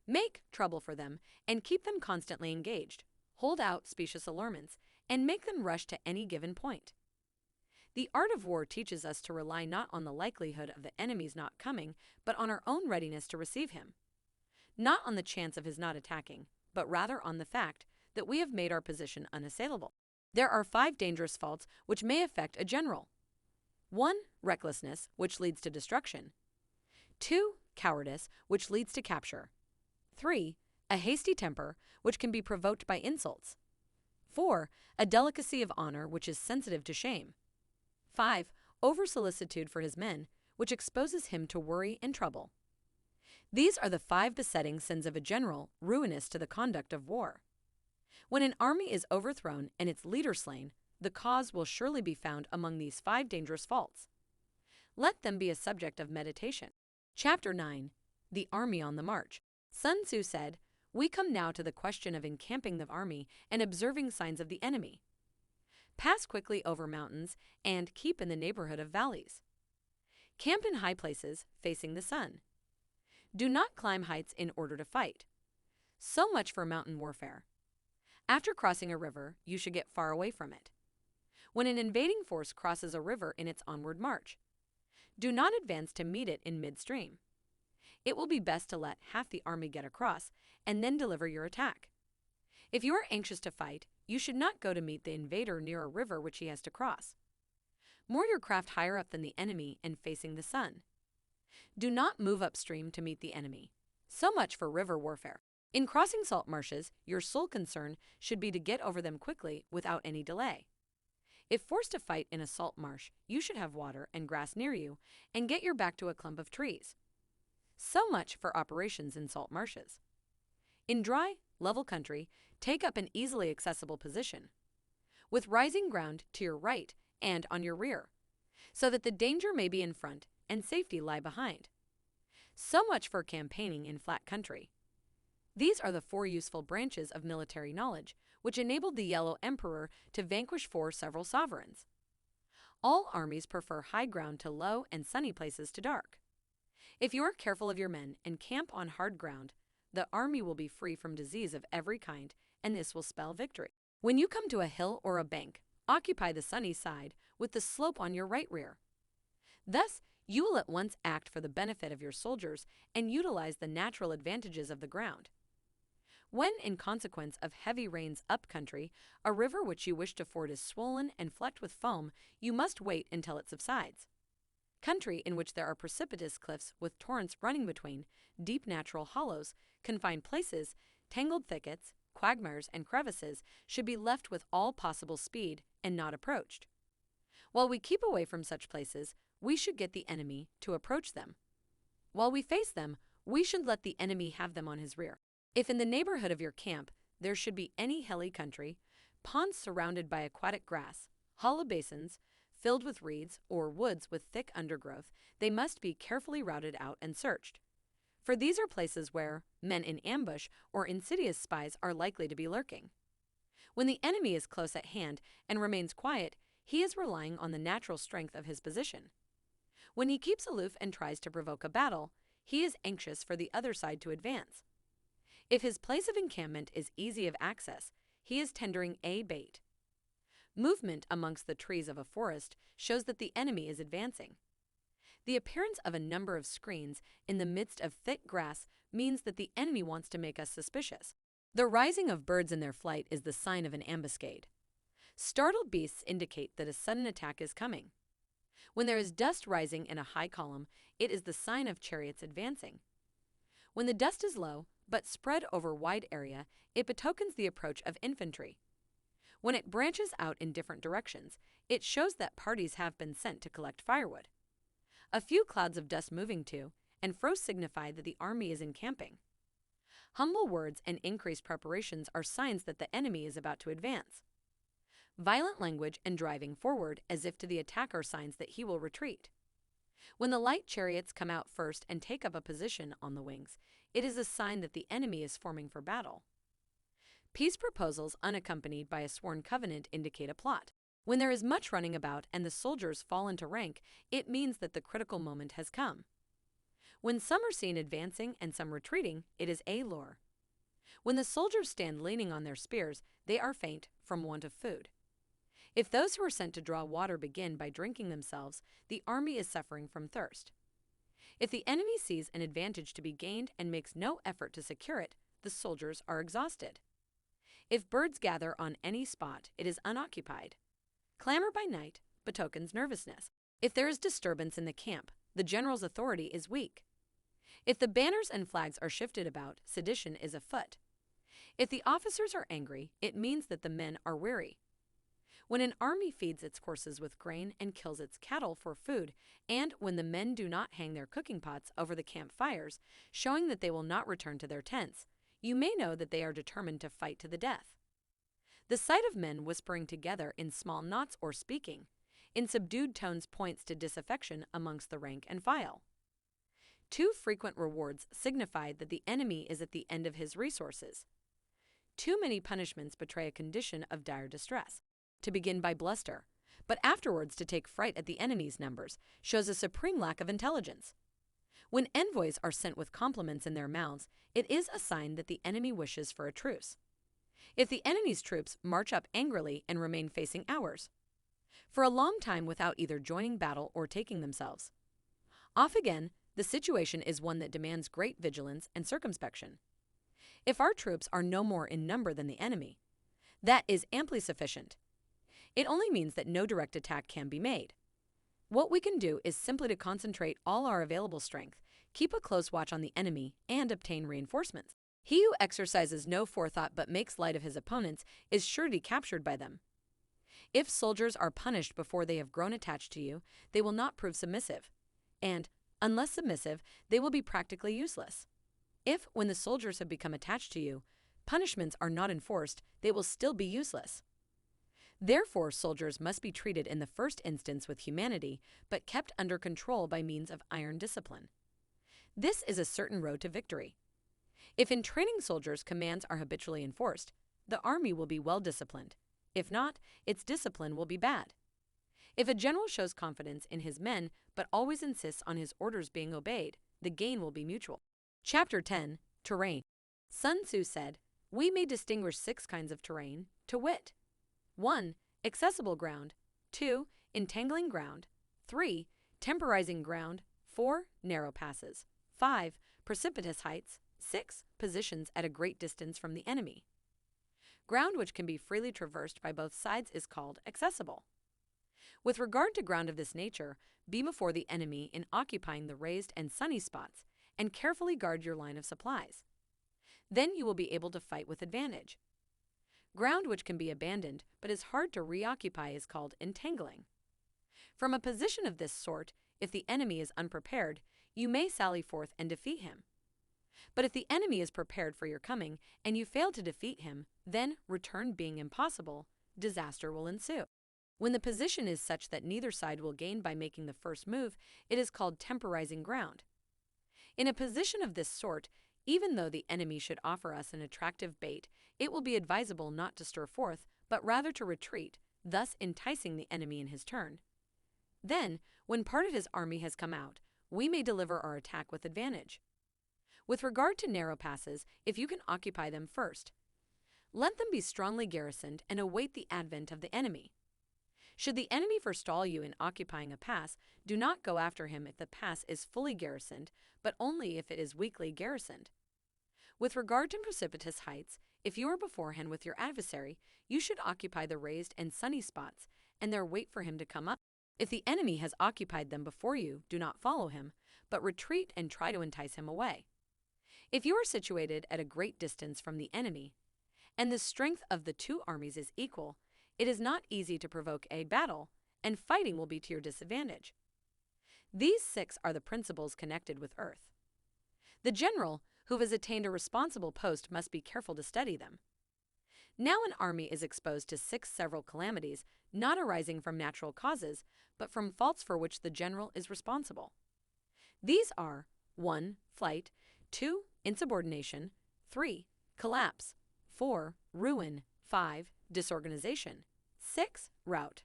make trouble for them, and keep them constantly engaged, hold out specious allurements, and make them rush to any given point. The art of war teaches us to rely not on the likelihood of the enemy's not coming, but on our own readiness to receive him. Not on the chance of his not attacking, but rather on the fact that we have made our position unassailable. There are 5 dangerous faults which may affect a general. 1. Recklessness, which leads to destruction. 2. Cowardice, which leads to capture. 3. A hasty temper, which can be provoked by insults. 4. A delicacy of honor, which is sensitive to shame. 5. Over-solicitude for his men, which exposes him to worry and trouble. These are the 5 besetting sins of a general, ruinous to the conduct of war. When an army is overthrown and its leader slain, the cause will surely be found among these 5 dangerous faults. Let them be a subject of meditation. Chapter 9. The Army on the March. Sun Tzu said, "We come now to the question of encamping the army and observing signs of the enemy. Pass quickly over mountains and keep in the neighborhood of valleys. Camp in high places, facing the sun. Do not climb heights in order to fight. So much for mountain warfare. After crossing a river, you should get far away from it. When an invading force crosses a river in its onward march, do not advance to meet it in midstream. It will be best to let half the army get across and then deliver your attack. If you are anxious to fight, you should not go to meet the invader near a river which he has to cross. Moor your craft higher up than the enemy and facing the sun. Do not move upstream to meet the enemy. So much for river warfare. In crossing salt marshes, your sole concern should be to get over them quickly without any delay. If forced to fight in a salt marsh, you should have water and grass near you and get your back to a clump of trees. So much for operations in salt marshes. In dry, level country, take up an easily accessible position, with rising ground to your right and on your rear, so that the danger may be in front and safety lie behind. So much for campaigning in flat country. These are the 4 useful branches of military knowledge which enabled the Yellow Emperor to vanquish 4 several sovereigns. All armies prefer high ground to low and sunny places to dark. If you are careful of your men and camp on hard ground, the army will be free from disease of every kind, and this will spell victory. When you come to a hill or a bank, occupy the sunny side with the slope on your right rear. Thus, you will at once act for the benefit of your soldiers and utilize the natural advantages of the ground. When, in consequence of heavy rains up country, a river which you wish to ford is swollen and flecked with foam, you must wait until it subsides. Country in which there are precipitous cliffs with torrents running between, deep natural hollows, confined places, tangled thickets, quagmires, and crevices should be left with all possible speed and not approached. While we keep away from such places, we should get the enemy to approach them. While we face them, we should let the enemy have them on his rear. If in the neighborhood of your camp there should be any hilly country, ponds surrounded by aquatic grass, hollow basins filled with reeds, or woods with thick undergrowth, they must be carefully routed out and searched. For these are places where men in ambush or insidious spies are likely to be lurking. When the enemy is close at hand and remains quiet, he is relying on the natural strength of his position. When he keeps aloof and tries to provoke a battle, he is anxious for the other side to advance. If his place of encampment is easy of access, he is tendering a bait. Movement amongst the trees of a forest shows that the enemy is advancing. The appearance of a number of screens in the midst of thick grass means that the enemy wants to make us suspicious. The rising of birds in their flight is the sign of an ambuscade. Startled beasts indicate that a sudden attack is coming. When there is dust rising in a high column, it is the sign of chariots advancing. When the dust is low, but spread over wide area, it betokens the approach of infantry. When it branches out in different directions, it shows that parties have been sent to collect firewood. A few clouds of dust moving to and fro signify that the army is encamping. Humble words and increased preparations are signs that the enemy is about to advance. Violent language and driving forward as if to the attack are signs that he will retreat. When the light chariots come out first and take up a position on the wings, it is a sign that the enemy is forming for battle. Peace proposals unaccompanied by a sworn covenant indicate a plot. When there is much running about and the soldiers fall into rank, it means that the critical moment has come. When some are seen advancing and some retreating, it is a lure. When the soldiers stand leaning on their spears, they are faint from want of food. If those who are sent to draw water begin by drinking themselves, the army is suffering from thirst. If the enemy sees an advantage to be gained and makes no effort to secure it, the soldiers are exhausted. If birds gather on any spot, it is unoccupied. Clamor by night betokens nervousness. If there is disturbance in the camp, the general's authority is weak. If the banners and flags are shifted about, sedition is afoot. If the officers are angry, it means that the men are weary. When an army feeds its horses with grain and kills its cattle for food, and when the men do not hang their cooking pots over the camp fires, showing that they will not return to their tents, you may know that they are determined to fight to the death. The sight of men whispering together in small knots or speaking in subdued tones points to disaffection amongst the rank and file. Too frequent rewards signify that the enemy is at the end of his resources. Too many punishments betray a condition of dire distress. To begin by bluster, but afterwards to take fright at the enemy's numbers, shows a supreme lack of intelligence. When envoys are sent with compliments in their mouths, it is a sign that the enemy wishes for a truce. If the enemy's troops march up angrily and remain facing ours, for a long time without either joining battle or taking themselves, off again, the situation is one that demands great vigilance and circumspection. If our troops are no more in number than the enemy, that is amply sufficient. It only means that no direct attack can be made. What we can do is simply to concentrate all our available strength, keep a close watch on the enemy, and obtain reinforcements. He who exercises no forethought but makes light of his opponents is sure to be captured by them. If soldiers are punished before they have grown attached to you, they will not prove submissive, and, unless submissive, they will be practically useless. If, when the soldiers have become attached to you, punishments are not enforced, they will still be useless. Therefore, soldiers must be treated in the first instance with humanity, but kept under control by means of iron discipline. This is a certain road to victory. If in training soldiers commands are habitually enforced, the army will be well disciplined. If not, its discipline will be bad. If a general shows confidence in his men but always insists on his orders being obeyed, the gain will be mutual. Chapter 10. Terrain. Sun Tzu said, "We may distinguish 6 kinds of terrain, to wit: 1. Accessible ground. 2. Entangling ground. 3. Temporizing ground. 4. Narrow passes. 5. Precipitous heights. 6. Positions at a great distance from the enemy. Ground which can be freely traversed by both sides is called accessible. With regard to ground of this nature, be before the enemy in occupying the raised and sunny spots, and carefully guard your line of supplies. Then you will be able to fight with advantage. Ground which can be abandoned but is hard to reoccupy is called entangling. From a position of this sort, if the enemy is unprepared, you may sally forth and defeat him. But if the enemy is prepared for your coming, and you fail to defeat him, then, return being impossible, disaster will ensue. When the position is such that neither side will gain by making the first move, it is called temporizing ground. In a position of this sort, even though the enemy should offer us an attractive bait, it will be advisable not to stir forth, but rather to retreat, thus enticing the enemy in his turn. Then, when part of his army has come out, we may deliver our attack with advantage. With regard to narrow passes, if you can occupy them first, let them be strongly garrisoned and await the advent of the enemy. Should the enemy forestall you in occupying a pass, do not go after him if the pass is fully garrisoned, but only if it is weakly garrisoned. With regard to precipitous heights, if you are beforehand with your adversary, you should occupy the raised and sunny spots, and there wait for him to come up. If the enemy has occupied them before you, do not follow him, but retreat and try to entice him away. If you are situated at a great distance from the enemy, and the strength of the 2 armies is equal, it is not easy to provoke a battle, and fighting will be to your disadvantage. These 6 are the principles connected with earth. The general, who has attained a responsible post, must be careful to study them. Now an army is exposed to 6 several calamities, not arising from natural causes, but from faults for which the general is responsible. These are 1. Flight, 2. Insubordination, 3. Collapse, 4. Ruin, 5. Disorganization, 6. Rout.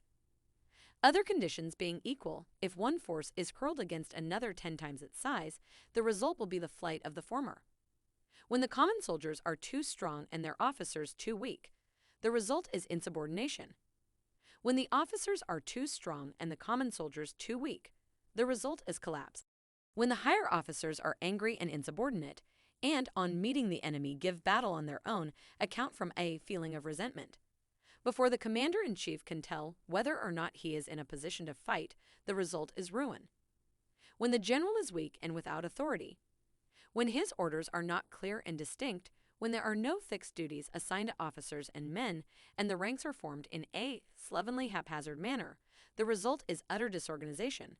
Other conditions being equal, if one force is hurled against another 10 times its size, the result will be the flight of the former. When the common soldiers are too strong and their officers too weak, the result is insubordination. When the officers are too strong and the common soldiers too weak, the result is collapse. When the higher officers are angry and insubordinate, and on meeting the enemy give battle on their own, account from a feeling of resentment. Before the commander-in-chief can tell whether or not he is in a position to fight, the result is ruin. When the general is weak and without authority, when his orders are not clear and distinct, when there are no fixed duties assigned to officers and men, and the ranks are formed in a slovenly, haphazard manner, the result is utter disorganization.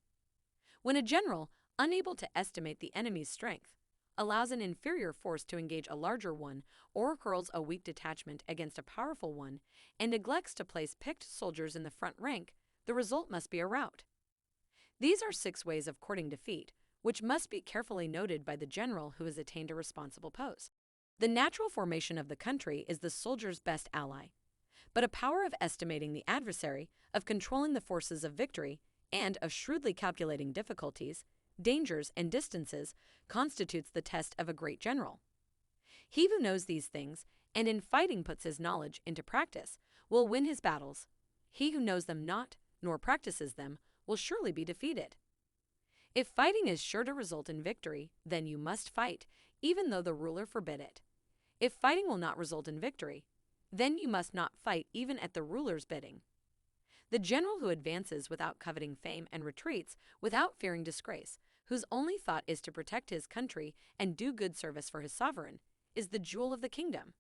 When a general, unable to estimate the enemy's strength, allows an inferior force to engage a larger one, or hurls a weak detachment against a powerful one, and neglects to place picked soldiers in the front rank, the result must be a rout. These are 6 ways of courting defeat, which must be carefully noted by the general who has attained a responsible post. The natural formation of the country is the soldier's best ally, but a power of estimating the adversary, of controlling the forces of victory, and of shrewdly calculating difficulties, dangers, and distances constitutes the test of a great general. He who knows these things, and in fighting puts his knowledge into practice, will win his battles. He who knows them not, nor practices them, will surely be defeated. If fighting is sure to result in victory, then you must fight, even though the ruler forbid it. If fighting will not result in victory, then you must not fight even at the ruler's bidding. The general who advances without coveting fame and retreats without fearing disgrace, whose only thought is to protect his country and do good service for his sovereign, is the jewel of the kingdom.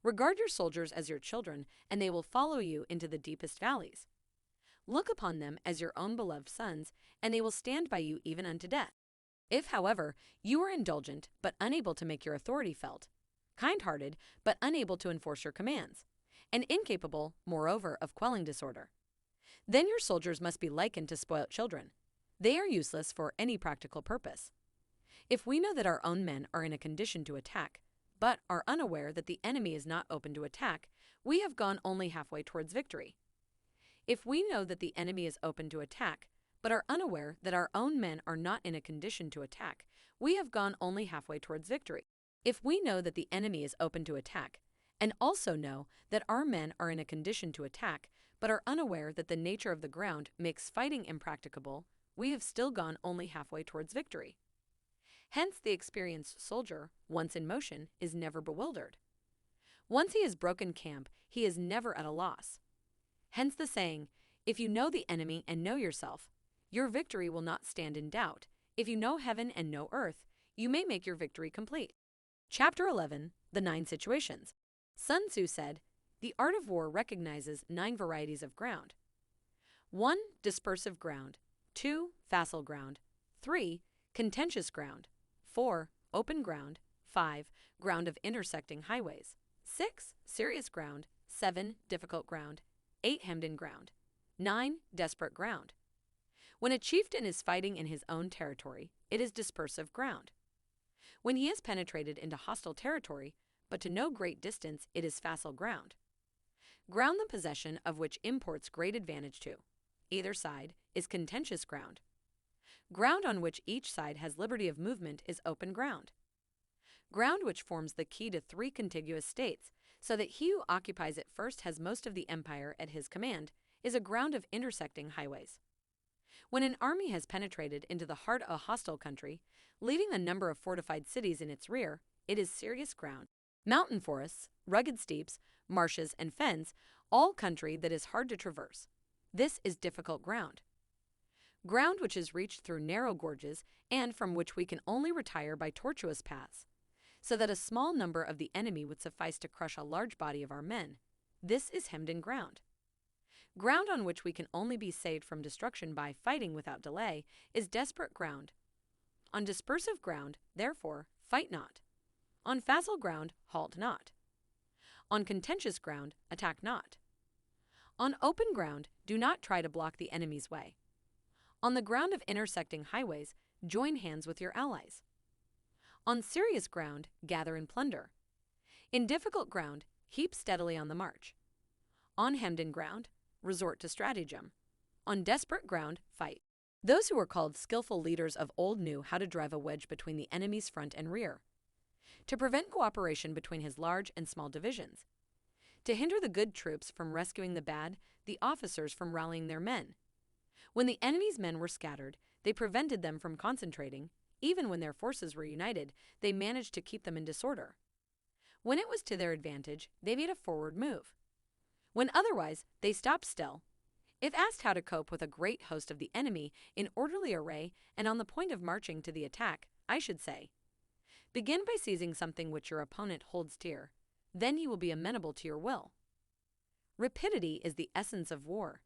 Regard your soldiers as your children, and they will follow you into the deepest valleys. Look upon them as your own beloved sons, and they will stand by you even unto death. If, however, you are indulgent but unable to make your authority felt, kind-hearted but unable to enforce your commands, and incapable, moreover, of quelling disorder, then your soldiers must be likened to spoilt children. They are useless for any practical purpose. If we know that our own men are in a condition to attack, but are unaware that the enemy is not open to attack, we have gone only halfway towards victory. If we know that the enemy is open to attack, but are unaware that our own men are not in a condition to attack, we have gone only halfway towards victory. If we know that the enemy is open to attack, and also know that our men are in a condition to attack, but are unaware that the nature of the ground makes fighting impracticable, we have still gone only halfway towards victory. Hence, the experienced soldier, once in motion, is never bewildered. Once he has broken camp, he is never at a loss. Hence the saying, if you know the enemy and know yourself, your victory will not stand in doubt. If you know heaven and know earth, you may make your victory complete. Chapter 11, The 9 Situations. Sun Tzu said, the art of war recognizes 9 varieties of ground. 1. Dispersive ground. 2. Facile ground. 3. Contentious ground. 4. Open ground. 5. Ground of intersecting highways. 6. Serious ground. 7. Difficult ground. 8. Hemmed-in ground. 9. Desperate ground. When a chieftain is fighting in his own territory, it is dispersive ground. When he has penetrated into hostile territory, but to no great distance, it is facile ground. Ground the possession of which imports great advantage to either side is contentious ground. Ground on which each side has liberty of movement is open ground. Ground which forms the key to 3 contiguous states, so that he who occupies it first has most of the empire at his command, is a ground of intersecting highways. When an army has penetrated into the heart of a hostile country, leaving a number of fortified cities in its rear, it is serious ground. Mountain forests, rugged steeps, marshes, and fens, all country that is hard to traverse. This is difficult ground. Ground which is reached through narrow gorges and from which we can only retire by tortuous paths, so that a small number of the enemy would suffice to crush a large body of our men. This is hemmed-in ground. Ground on which we can only be saved from destruction by fighting without delay is desperate ground. On dispersive ground, therefore, fight not. On facile ground, halt not. On contentious ground, attack not. On open ground, do not try to block the enemy's way. On the ground of intersecting highways, join hands with your allies. On serious ground, gather and plunder. In difficult ground, keep steadily on the march. On hemmed-in ground, resort to stratagem. On desperate ground, fight. Those who were called skillful leaders of old knew how to drive a wedge between the enemy's front and rear, to prevent cooperation between his large and small divisions, to hinder the good troops from rescuing the bad, the officers from rallying their men. When the enemy's men were scattered, they prevented them from concentrating. Even when their forces were united, they managed to keep them in disorder. When it was to their advantage, they made a forward move. When otherwise, they stopped still. If asked how to cope with a great host of the enemy in orderly array and on the point of marching to the attack, I should say, begin by seizing something which your opponent holds dear. Then he will be amenable to your will. Rapidity is the essence of war.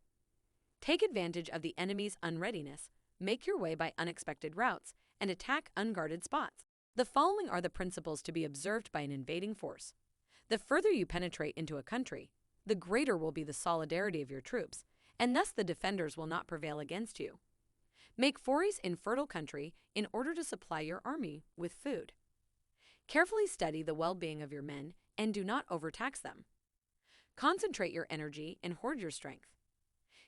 Take advantage of the enemy's unreadiness, make your way by unexpected routes, and attack unguarded spots. The following are the principles to be observed by an invading force. The further you penetrate into a country, the greater will be the solidarity of your troops, and thus the defenders will not prevail against you. Make forays in fertile country in order to supply your army with food. Carefully study the well-being of your men and do not overtax them. Concentrate your energy and hoard your strength.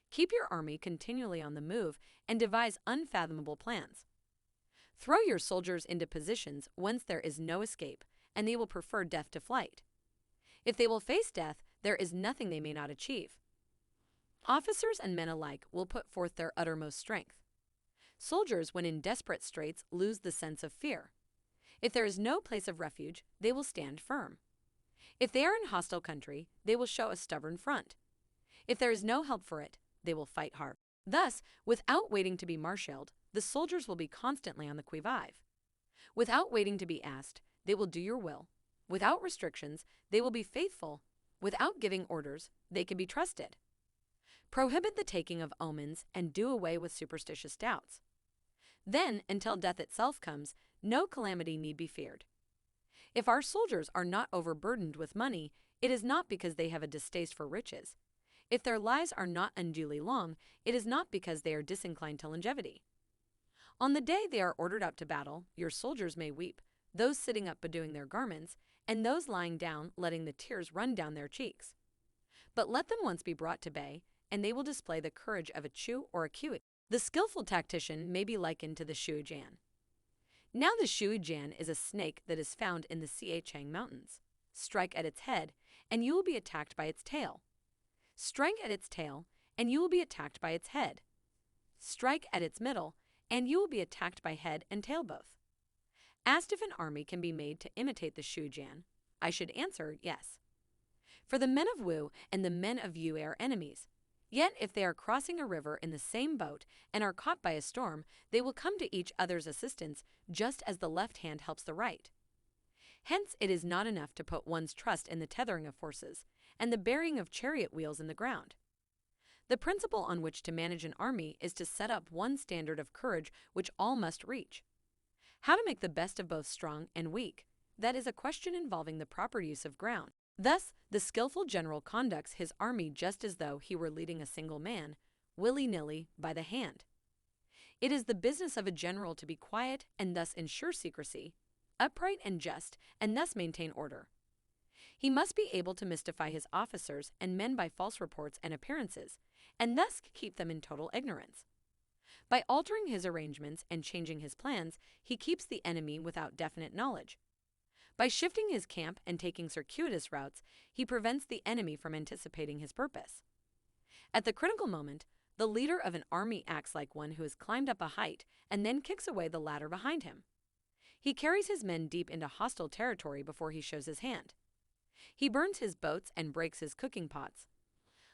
Keep your army continually on the move and devise unfathomable plans. Throw your soldiers into positions whence there is no escape, and they will prefer death to flight. If they will face death, there is nothing they may not achieve. Officers and men alike will put forth their uttermost strength. Soldiers, when in desperate straits, lose the sense of fear. If there is no place of refuge, they will stand firm. If they are in hostile country, they will show a stubborn front. If there is no help for it, they will fight hard. Thus, without waiting to be marshaled, the soldiers will be constantly on the qui-vive. Without waiting to be asked, they will do your will, Without restrictions, they will be faithful. Without giving orders, they can be trusted. Prohibit the taking of omens and do away with superstitious doubts. Then, until death itself comes, no calamity need be feared. If our soldiers are not overburdened with money, it is not because they have a distaste for riches. If their lives are not unduly long, it is not because they are disinclined to longevity. On the day they are ordered out to battle, your soldiers may weep, those sitting up bedewing their garments, and those lying down letting the tears run down their cheeks. But let them once be brought to bay, and they will display the courage of a Chu or a Kui. The skillful tactician may be likened to the Shuijian. Now the Shuijian is a snake that is found in the Xiechang Mountains. Strike at its head, and you will be attacked by its tail. Strike at its tail, and you will be attacked by its head. Strike at its middle, and you will be attacked by head and tail both. Asked if an army can be made to imitate the Shuijian, I should answer yes. For the men of Wu and the men of Yu are enemies. Yet if they are crossing a river in the same boat and are caught by a storm, they will come to each other's assistance just as the left hand helps the right. Hence it is not enough to put one's trust in the tethering of horses and the burying of chariot wheels in the ground. The principle on which to manage an army is to set up one standard of courage which all must reach. How to make the best of both strong and weak, that is a question involving the proper use of ground. Thus, the skillful general conducts his army just as though he were leading a single man, willy-nilly, by the hand. It is the business of a general to be quiet and thus ensure secrecy, upright and just, and thus maintain order. He must be able to mystify his officers and men by false reports and appearances, and thus keep them in total ignorance. By altering his arrangements and changing his plans, he keeps the enemy without definite knowledge. By shifting his camp and taking circuitous routes, he prevents the enemy from anticipating his purpose. At the critical moment, the leader of an army acts like one who has climbed up a height and then kicks away the ladder behind him. He carries his men deep into hostile territory before he shows his hand. He burns his boats and breaks his cooking pots.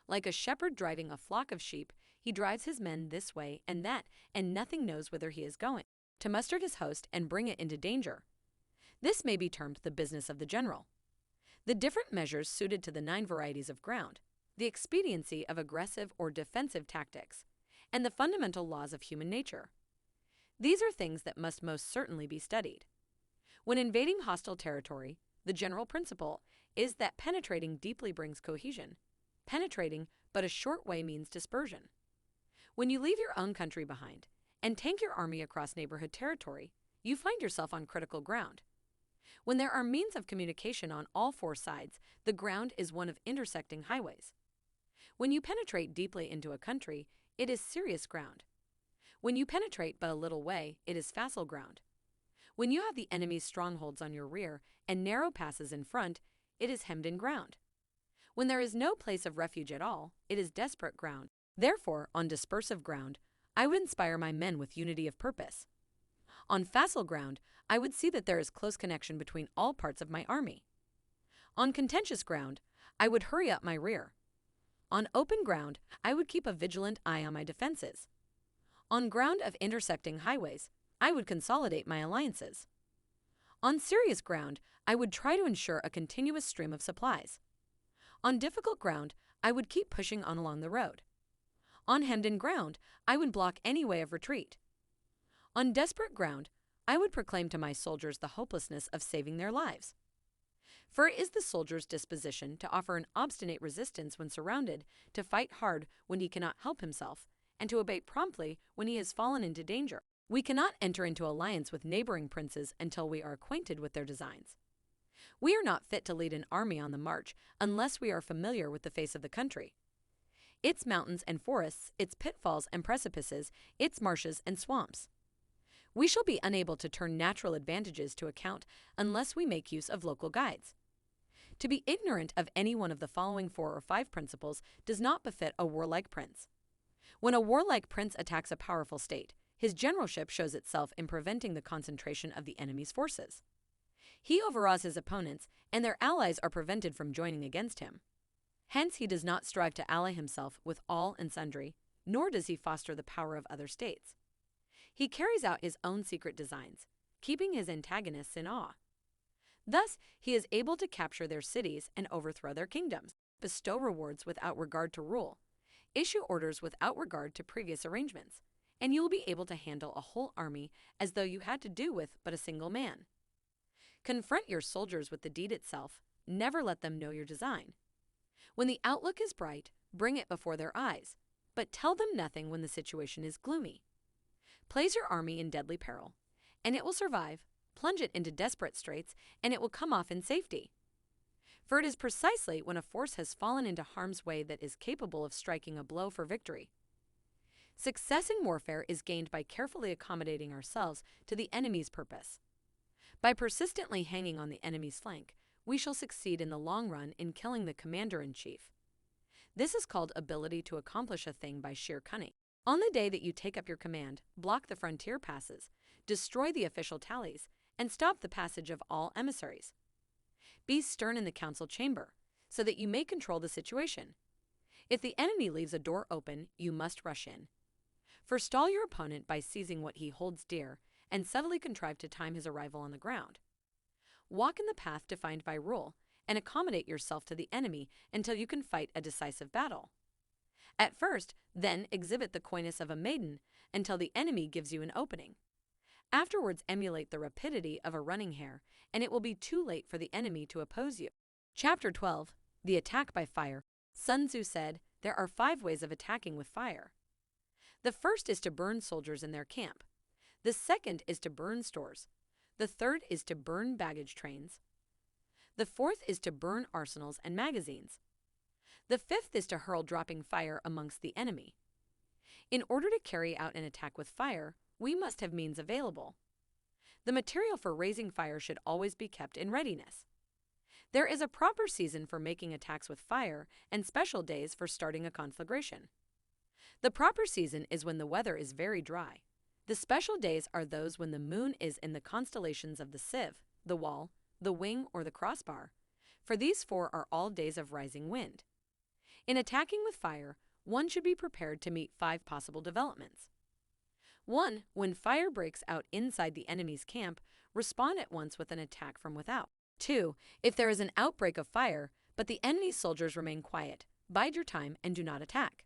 Like a shepherd driving a flock of sheep, he drives his men this way and that, and nothing knows whither he is going, to muster his host and bring it into danger. This may be termed the business of the general. The different measures suited to the 9 varieties of ground, the expediency of aggressive or defensive tactics, and the fundamental laws of human nature. These are things that must most certainly be studied. When invading hostile territory, the general principle is that penetrating deeply brings cohesion. Penetrating but a short way means dispersion. When you leave your own country behind and tank your army across neighborhood territory, you find yourself on critical ground. When there are means of communication on all 4 sides, the ground is one of intersecting highways. When you penetrate deeply into a country, it is serious ground. When you penetrate but a little way, it is facile ground. When you have the enemy's strongholds on your rear and narrow passes in front, it is hemmed-in ground. When there is no place of refuge at all, it is desperate ground. Therefore, on dispersive ground, I would inspire my men with unity of purpose. On facile ground, I would see that there is close connection between all parts of my army. On contentious ground, I would hurry up my rear. On open ground, I would keep a vigilant eye on my defenses. On ground of intersecting highways, I would consolidate my alliances. On serious ground, I would try to ensure a continuous stream of supplies. On difficult ground, I would keep pushing on along the road. On hemmed-in ground, I would block any way of retreat. On desperate ground, I would proclaim to my soldiers the hopelessness of saving their lives. For it is the soldier's disposition to offer an obstinate resistance when surrounded, to fight hard when he cannot help himself, and to obey promptly when he has fallen into danger. We cannot enter into alliance with neighboring princes until we are acquainted with their designs. We are not fit to lead an army on the march unless we are familiar with the face of the country, its mountains and forests, its pitfalls and precipices, its marshes and swamps. We shall be unable to turn natural advantages to account unless we make use of local guides. To be ignorant of any one of the following 4 or 5 principles does not befit a warlike prince. When a warlike prince attacks a powerful state, his generalship shows itself in preventing the concentration of the enemy's forces. He overawes his opponents, and their allies are prevented from joining against him. Hence he does not strive to ally himself with all and sundry, nor does he foster the power of other states. He carries out his own secret designs, keeping his antagonists in awe. Thus, he is able to capture their cities and overthrow their kingdoms, bestow rewards without regard to rule, issue orders without regard to previous arrangements, and you will be able to handle a whole army as though you had to do with but a single man. Confront your soldiers with the deed itself, never let them know your design. When the outlook is bright, bring it before their eyes, but tell them nothing when the situation is gloomy. Place your army in deadly peril, and it will survive. Plunge it into desperate straits, and it will come off in safety. For it is precisely when a force has fallen into harm's way that is capable of striking a blow for victory. Success in warfare is gained by carefully accommodating ourselves to the enemy's purpose. By persistently hanging on the enemy's flank, we shall succeed in the long run in killing the commander-in-chief. This is called ability to accomplish a thing by sheer cunning. On the day that you take up your command, block the frontier passes, destroy the official tallies, and stop the passage of all emissaries. Be stern in the council chamber, so that you may control the situation. If the enemy leaves a door open, you must rush in. Forestall your opponent by seizing what he holds dear, and subtly contrive to time his arrival on the ground. Walk in the path defined by rule, and accommodate yourself to the enemy until you can fight a decisive battle. At first, then, exhibit the coyness of a maiden until the enemy gives you an opening. Afterwards, emulate the rapidity of a running hare, and it will be too late for the enemy to oppose you. Chapter 12. The Attack by Fire. Sun Tzu said, there are 5 ways of attacking with fire. The first is to burn soldiers in their camp. The second is to burn stores. The third is to burn baggage trains. The fourth is to burn arsenals and magazines. The fifth is to hurl dropping fire amongst the enemy. In order to carry out an attack with fire, we must have means available. The material for raising fire should always be kept in readiness. There is a proper season for making attacks with fire and special days for starting a conflagration. The proper season is when the weather is very dry. The special days are those when the moon is in the constellations of the sieve, the wall, the wing, or the crossbar, for these 4 are all days of rising wind. In attacking with fire, one should be prepared to meet 5 possible developments. 1. When fire breaks out inside the enemy's camp, respond at once with an attack from without. 2. If there is an outbreak of fire, but the enemy's soldiers remain quiet, bide your time and do not attack.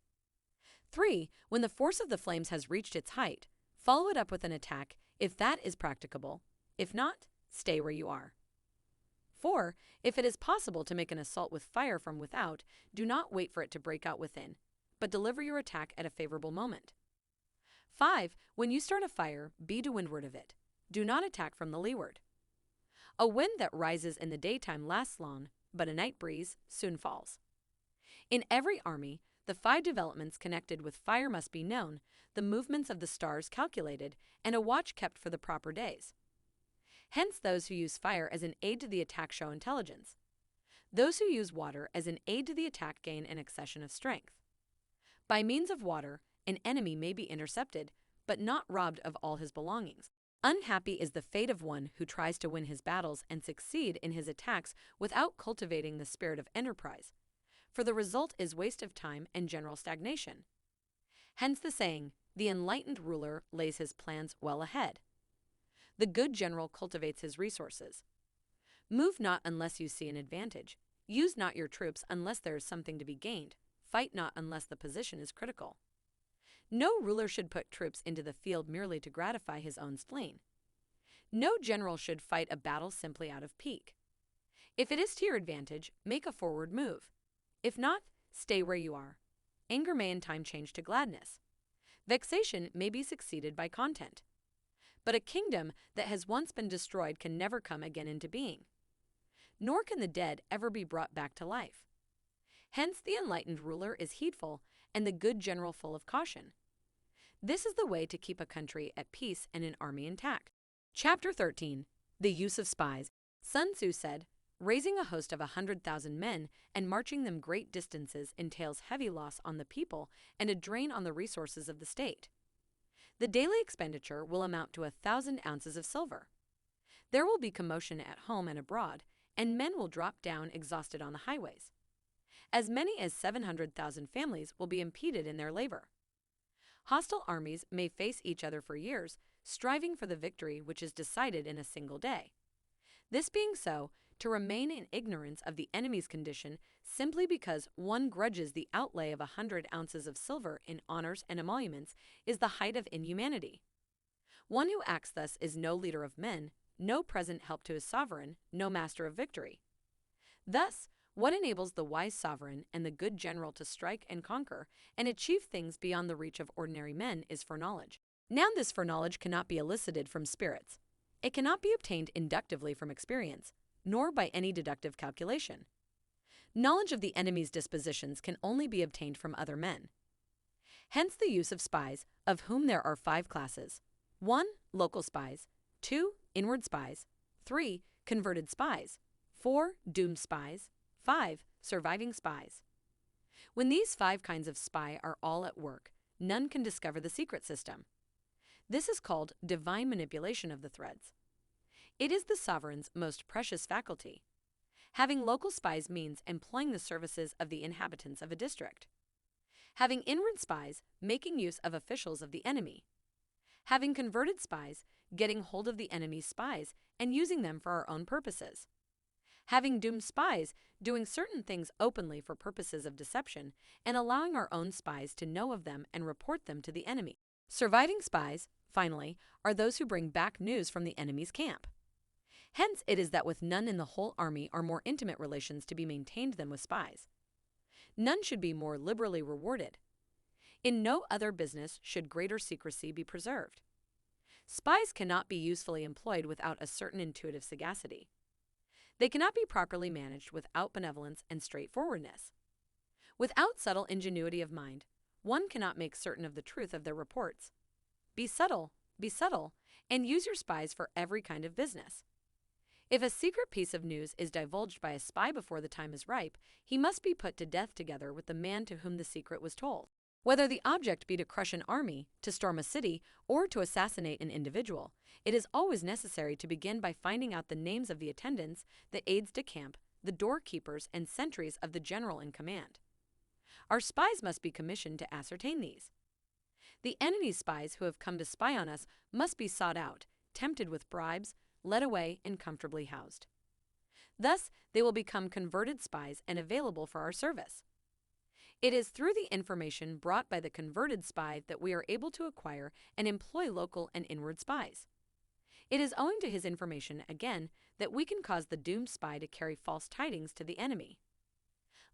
3. When the force of the flames has reached its height, follow it up with an attack if that is practicable. If not, stay where you are. 4. If it is possible to make an assault with fire from without, do not wait for it to break out within, but deliver your attack at a favorable moment. 5. When you start a fire, be to windward of it. Do not attack from the leeward. A wind that rises in the daytime lasts long, but a night breeze soon falls. In every army, the 5 developments connected with fire must be known, the movements of the stars calculated, and a watch kept for the proper days. Hence, those who use fire as an aid to the attack show intelligence. Those who use water as an aid to the attack gain an accession of strength. By means of water, an enemy may be intercepted, but not robbed of all his belongings. Unhappy is the fate of one who tries to win his battles and succeed in his attacks without cultivating the spirit of enterprise, for the result is waste of time and general stagnation. Hence the saying, the enlightened ruler lays his plans well ahead. The good general cultivates his resources. Move not unless you see an advantage. Use not your troops unless there is something to be gained. Fight not unless the position is critical. No ruler should put troops into the field merely to gratify his own spleen. No general should fight a battle simply out of pique. If it is to your advantage, make a forward move. If not, stay where you are. Anger may in time change to gladness. Vexation may be succeeded by content. But a kingdom that has once been destroyed can never come again into being. Nor can the dead ever be brought back to life. Hence the enlightened ruler is heedful, and the good general full of caution. This is the way to keep a country at peace and an army intact. Chapter 13. The Use of Spies. Sun Tzu said, raising a host of 100,000 men and marching them great distances entails heavy loss on the people and a drain on the resources of the state. The daily expenditure will amount to 1,000 ounces of silver. There will be commotion at home and abroad, and men will drop down exhausted on the highways. As many as 700,000 families will be impeded in their labor. Hostile armies may face each other for years, striving for the victory which is decided in a single day. This being so, to remain in ignorance of the enemy's condition simply because one grudges the outlay of 100 ounces of silver in honors and emoluments is the height of inhumanity. One who acts thus is no leader of men, no present help to his sovereign, no master of victory. Thus, what enables the wise sovereign and the good general to strike and conquer and achieve things beyond the reach of ordinary men is foreknowledge. Now, this foreknowledge cannot be elicited from spirits. It cannot be obtained inductively from experience, nor by any deductive calculation. Knowledge of the enemy's dispositions can only be obtained from other men. Hence the use of spies, of whom there are 5 classes. 1. Local spies. 2. Inward spies. 3. Converted spies. 4. Doomed spies. 5. Surviving spies. When these 5 kinds of spy are all at work, none can discover the secret system. This is called divine manipulation of the threads. It is the sovereign's most precious faculty. Having local spies means employing the services of the inhabitants of a district. Having inward spies, making use of officials of the enemy. Having converted spies, getting hold of the enemy's spies and using them for our own purposes. Having doomed spies, doing certain things openly for purposes of deception and allowing our own spies to know of them and report them to the enemy. Surviving spies, finally, are those who bring back news from the enemy's camp. Hence it is that with none in the whole army are more intimate relations to be maintained than with spies. None should be more liberally rewarded. In no other business should greater secrecy be preserved. Spies cannot be usefully employed without a certain intuitive sagacity. They cannot be properly managed without benevolence and straightforwardness. Without subtle ingenuity of mind, one cannot make certain of the truth of their reports. Be subtle, and use your spies for every kind of business. If a secret piece of news is divulged by a spy before the time is ripe, he must be put to death together with the man to whom the secret was told. Whether the object be to crush an army, to storm a city, or to assassinate an individual, it is always necessary to begin by finding out the names of the attendants, the aides de camp, the doorkeepers, and sentries of the general in command. Our spies must be commissioned to ascertain these. The enemy's spies who have come to spy on us must be sought out, tempted with bribes, led away, and comfortably housed. Thus, they will become converted spies and available for our service. It is through the information brought by the converted spy that we are able to acquire and employ local and inward spies. It is owing to his information, again, that we can cause the doomed spy to carry false tidings to the enemy.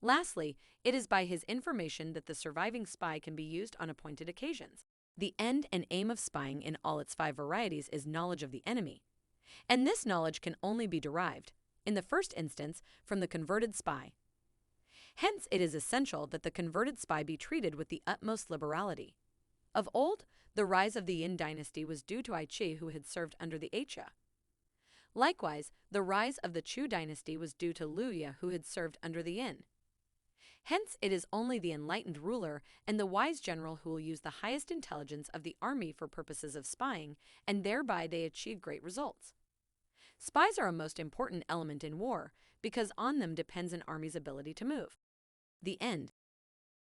Lastly, it is by his information that the surviving spy can be used on appointed occasions. The end and aim of spying in all its 5 varieties is knowledge of the enemy, and this knowledge can only be derived, in the first instance, from the converted spy. Hence, it is essential that the converted spy be treated with the utmost liberality. Of old, the rise of the Yin dynasty was due to Aichi, who had served under the Acha. Likewise, the rise of the Chu dynasty was due to Luya, who had served under the Yin. Hence, it is only the enlightened ruler and the wise general who will use the highest intelligence of the army for purposes of spying, and thereby they achieve great results. Spies are a most important element in war, because on them depends an army's ability to move. The end.